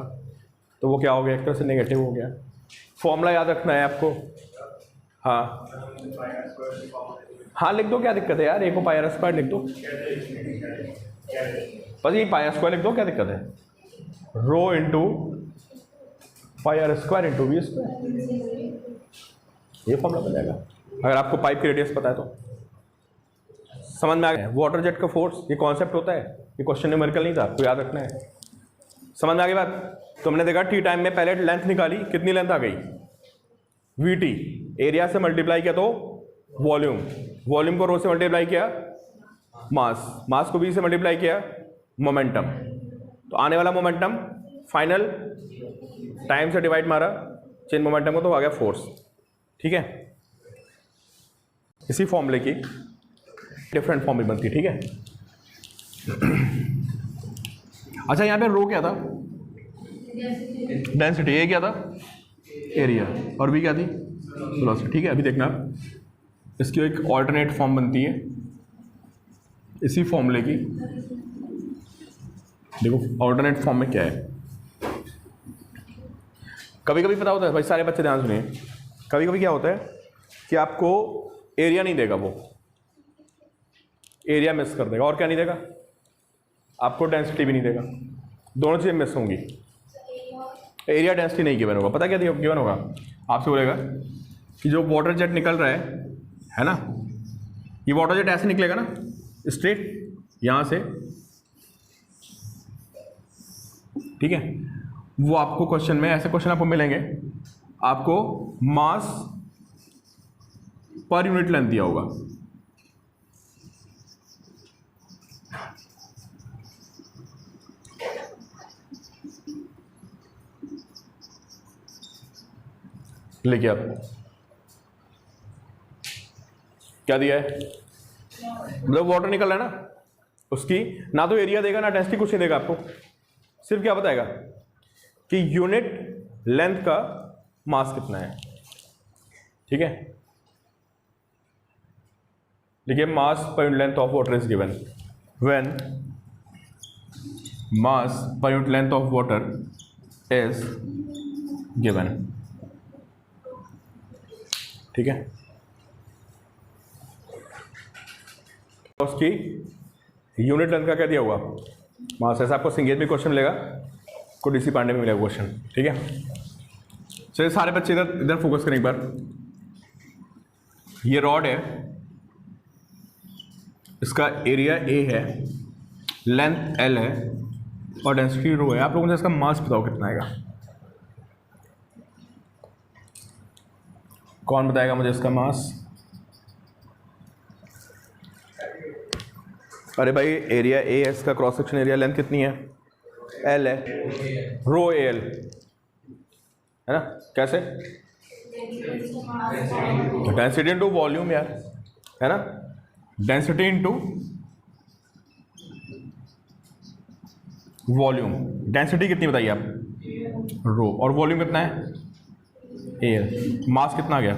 S1: तो वो क्या हो गया, एक तरह से नेगेटिव हो गया। फॉर्मूला याद रखना है आपको। हाँ हाँ लिख दो, क्या दिक्कत है यार, एक को पाई आर स्क्वायर लिख दो, बस ये पाई आर स्क्वायर लिख दो, क्या दिक्कत है। Rho into pi R square into V square, ये फॉर्मूला बन जाएगा। अगर आपको पाइप की रेडियस पता है तो समझ में आ गया। वाटर जेट का फोर्स ये कॉन्सेप्ट होता है, ये क्वेश्चन न्यूमेरिकल नहीं था, आपको याद रखना है। समझ में आ गई बात। तो हमने देखा T टाइम में पहले लेंथ निकाली, कितनी लेंथ आ गई, VT। एरिया से मल्टीप्लाई किया तो वॉल्यूम, वॉल्यूम को रो से मल्टीप्लाई किया मास, मास को V से मल्टीप्लाई किया मोमेंटम। तो आने वाला मोमेंटम फाइनल टाइम से डिवाइड मारा चेंज मोमेंटम को, तो आ गया फोर्स। ठीक है, इसी फॉर्मूले की डिफरेंट फॉर्म भी बनती है। ठीक है। अच्छा यहाँ पे रो क्या था, डेंसिटी। ए क्या था, एरिया। और बी क्या थी, वेलोसिटी। ठीक है, अभी देखना इसकी एक ऑल्टरनेट फॉर्म बनती है इसी फॉर्मूले की। देखो ऑल्टरनेट फॉर्म में क्या है। कभी कभी पता होता है भाई, सारे बच्चे ध्यान सुनिए, कभी कभी क्या होता है कि आपको एरिया नहीं देगा, वो एरिया मिस कर देगा। और क्या नहीं देगा, आपको डेंसिटी भी नहीं देगा, दोनों चीज़ें मिस होंगी। एरिया डेंसिटी नहीं गिवन होगा। पता क्या गिवन होगा, आपसे बोलेगा कि जो वाटर जेट निकल रहा है ना, ये वाटर जेट ऐसे निकलेगा ना स्ट्रेट यहाँ से, ठीक है। वो आपको क्वेश्चन में ऐसे क्वेश्चन आपको मिलेंगे, आपको मास पर यूनिट लेंथ दिया होगा। लिखिए आप क्या दिया है, मतलब वाटर निकल रहा है ना, उसकी ना तो एरिया देगा ना डेंसिटी, कुछ नहीं देगा आपको, सिर्फ क्या बताएगा कि यूनिट लेंथ का मास कितना है। ठीक है, देखिए mass per unit length of water is given when mass per unit length of water is given. ठीक है, उसकी यूनिट लेंथ का क्या दिया हुआ मास। ऐसा आपको सिंगेज में क्वेश्चन मिलेगा, को डीसी पांडे में मिलेगा क्वेश्चन। ठीक है, चलिए सारे बच्चे इधर इधर फोकस करें एक बार। ये रॉड है, इसका एरिया ए है, लेंथ एल है और डेंसिटी रो है। आप लोगों ने इसका मास बताओ कितना आएगा, कौन बताएगा मुझे इसका मास। अरे भाई एरिया ए है, इसका क्रॉस सेक्शन एरिया, लेंथ कितनी है एल है, रो एल है ना। कैसे, डेंसिटी इनटू वॉल्यूम यार, है ना। डेंसिटी इनटू वॉल्यूम, डेंसिटी कितनी बताइए आप, रो, और वॉल्यूम कितना है एल। मास कितना आ गया,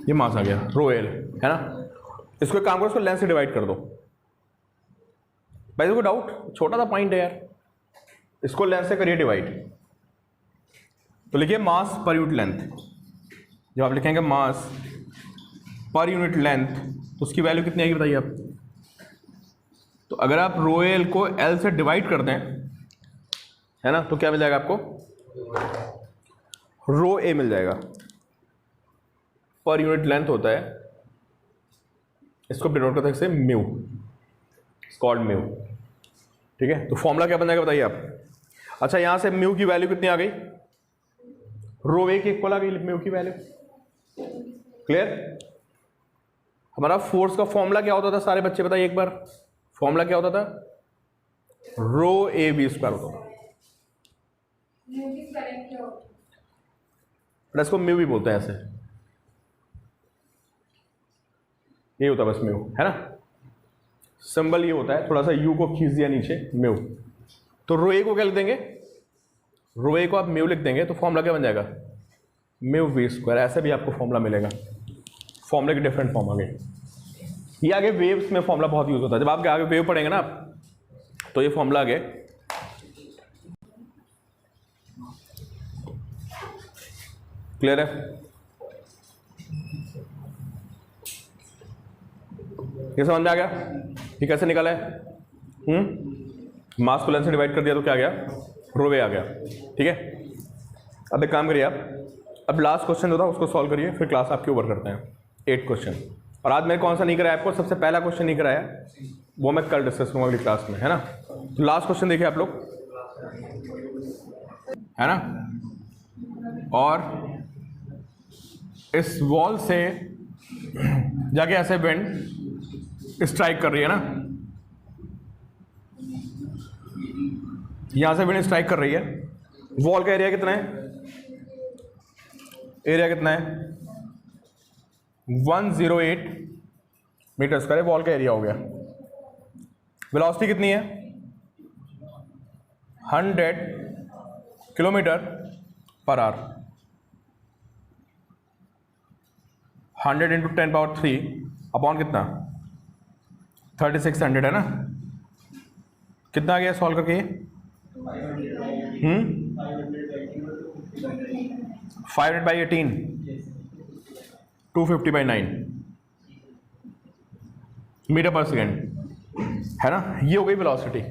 S1: ये मास आ गया रो एल, है ना। इसको एक काम करो, इसको लेंथ से डिवाइड कर दो। भाई देखो डाउट, छोटा सा पॉइंट है यार, इसको लेंथ से करिए डिवाइड। तो लिखिए मास पर यूनिट लेंथ। जब आप लिखेंगे मास पर यूनिट लेंथ तो उसकी वैल्यू कितनी आएगी बताइए आप। तो अगर आप रो एल को एल से डिवाइड कर दें, है ना, तो क्या मिल जाएगा आपको, रो ए मिल जाएगा। पर यूनिट लेंथ होता है, इसको डिनोट करते हैं इससे म्यू, कॉल्ड म्यू। ठीक है, तो फॉर्मूला क्या बन जाएगा बताइए आप। अच्छा, यहां से म्यू की वैल्यू कितनी आ गई, रो ए की इक्वल आ गई म्यू की वैल्यू। क्लियर। हमारा फोर्स का फॉर्मूला क्या होता था सारे बच्चे बताइए एक बार, फॉर्मूला क्या होता था, रो ए बी स्क्वायर होता था। इसको म्यू भी बोलते हैं, ऐसे ये होता है बस म्यू, है ना। सिंबल ये होता है, थोड़ा सा यू को खींच दिया नीचे, म्यू। तो रो ए को क्या लिख देंगे, रो ए को आप म्यू लिख देंगे तो फॉर्मूला क्या बन जाएगा, म्यू वी स्क्वायर। ऐसे भी आपको फॉर्मूला मिलेगा, फॉर्मूले के डिफरेंट फॉर्म आ गए। ये आगे वेव्स में फॉर्मूला बहुत यूज होता है, जब आप आगे वेव पढ़ेंगे ना आप, तो ये फॉर्मूला आगे क्लियर है। ये समझ में आ गया, ये कैसे निकाला है। मास को लेंथ से डिवाइड कर दिया तो क्या आ गया, रो ए आ गया। ठीक है, अब एक काम करिए आप, अब लास्ट क्वेश्चन जो था उसको सॉल्व करिए, फिर क्लास आपकी ओवर करते हैं। 8 क्वेश्चन, और आज मैंने कौन सा नहीं कराया आपको, सबसे पहला क्वेश्चन नहीं कराया, वो मैं कल डिस्कस करूँगा अगली क्लास में, है ना। तो लास्ट क्वेश्चन देखिए आप लोग, है ना। और इस वॉल से जाके ऐसे विंड स्ट्राइक कर रही है ना, यहां से विंड स्ट्राइक कर रही है। वॉल का एरिया कितना है, एरिया कितना है 108 मीटर स्क्वायर, वॉल का एरिया हो गया। वेलोसिटी कितनी है 100 kilometre per hour, 100 into 10⁻³ upon कितना 3600 है ना। कितना आ गया सॉल्व करके, 500/18 250/9 मीटर पर सेकेंड, है ना। ये हो गई वेलोसिटी।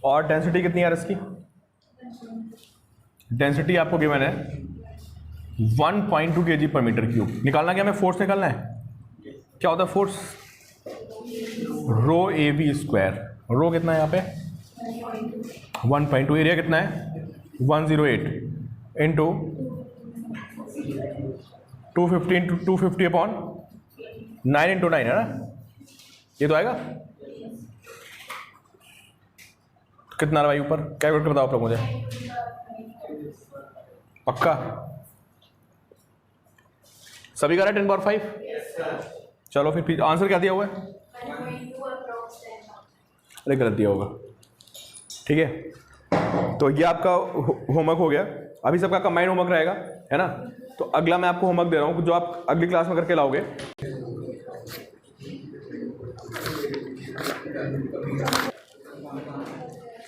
S1: और डेंसिटी कितनी है इसकी, डेंसिटी आपको गिवन है 1.2 kg पर मीटर क्यूब। निकालना क्या, हमें फोर्स निकालना है। क्या होता है force, rho A B square. Rho कितना है यहाँ पे 1.2, एरिया कितना है 108 इंटू 250 इंटू 250 अपॉन 9 इंटू 9 है ना, ये तो आएगा। कितना भाई ऊपर कैलकुलेट बताओ आप लोग मुझे, पक्का सभी का 10⁻⁵। चलो फिर आंसर क्या दिया हुआ है,
S2: I'm going to approach 10 now.
S1: अरे गलत दिया होगा, ठीक है। तो ये आपका होमवर्क हो गया। अभी सबका कंबाइंड होमवर्क रहेगा, है ना। तो अगला मैं आपको होमवर्क दे रहा हूँ जो आप अगली क्लास में करके लाओगे।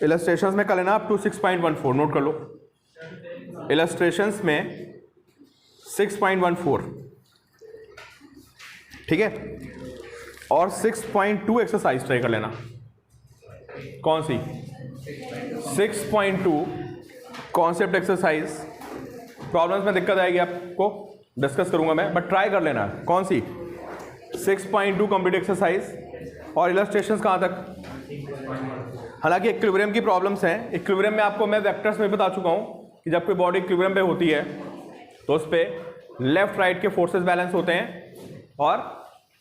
S1: इलस्ट्रेशंस में कर लेना अप टू 6.14, नोट कर लो। इलस्ट्रेशंस में 6.14, ठीक है। और 6.2 एक्सरसाइज ट्राई कर लेना। कौन सी? 6.2 कॉन्सेप्ट एक्सरसाइज। प्रॉब्लम्स में दिक्कत आएगी आपको, डिस्कस करूंगा मैं, बट ट्राई कर लेना। कौन सी? 6.2 कंप्लीट एक्सरसाइज। और इलस्ट्रेशंस कहाँ तक? हालांकि इक्विलिब्रियम की प्रॉब्लम्स हैं। इक्विलिब्रियम में आपको मैं वेक्टर्स में बता चुका हूँ कि जब कोई बॉडी इक्विलिब्रियम पे होती है तो उस पर लेफ्ट राइट के फोर्सेस बैलेंस होते हैं और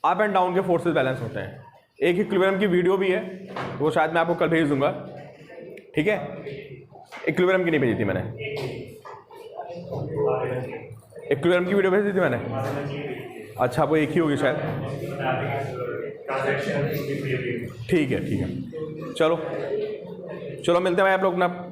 S1: अप एंड डाउन के फोर्सेस बैलेंस होते हैं। एक इक्विलिब्रियम की वीडियो भी है, वो शायद मैं आपको कल भेज दूंगा, ठीक है। इक्विलिब्रियम की नहीं भेजी थी मैंने, इक्विलिब्रियम की वीडियो भेजी थी मैंने। अच्छा, वो एक ही होगी शायद। ठीक है, ठीक है, चलो चलो मिलते हैं भाई आप लोग ना।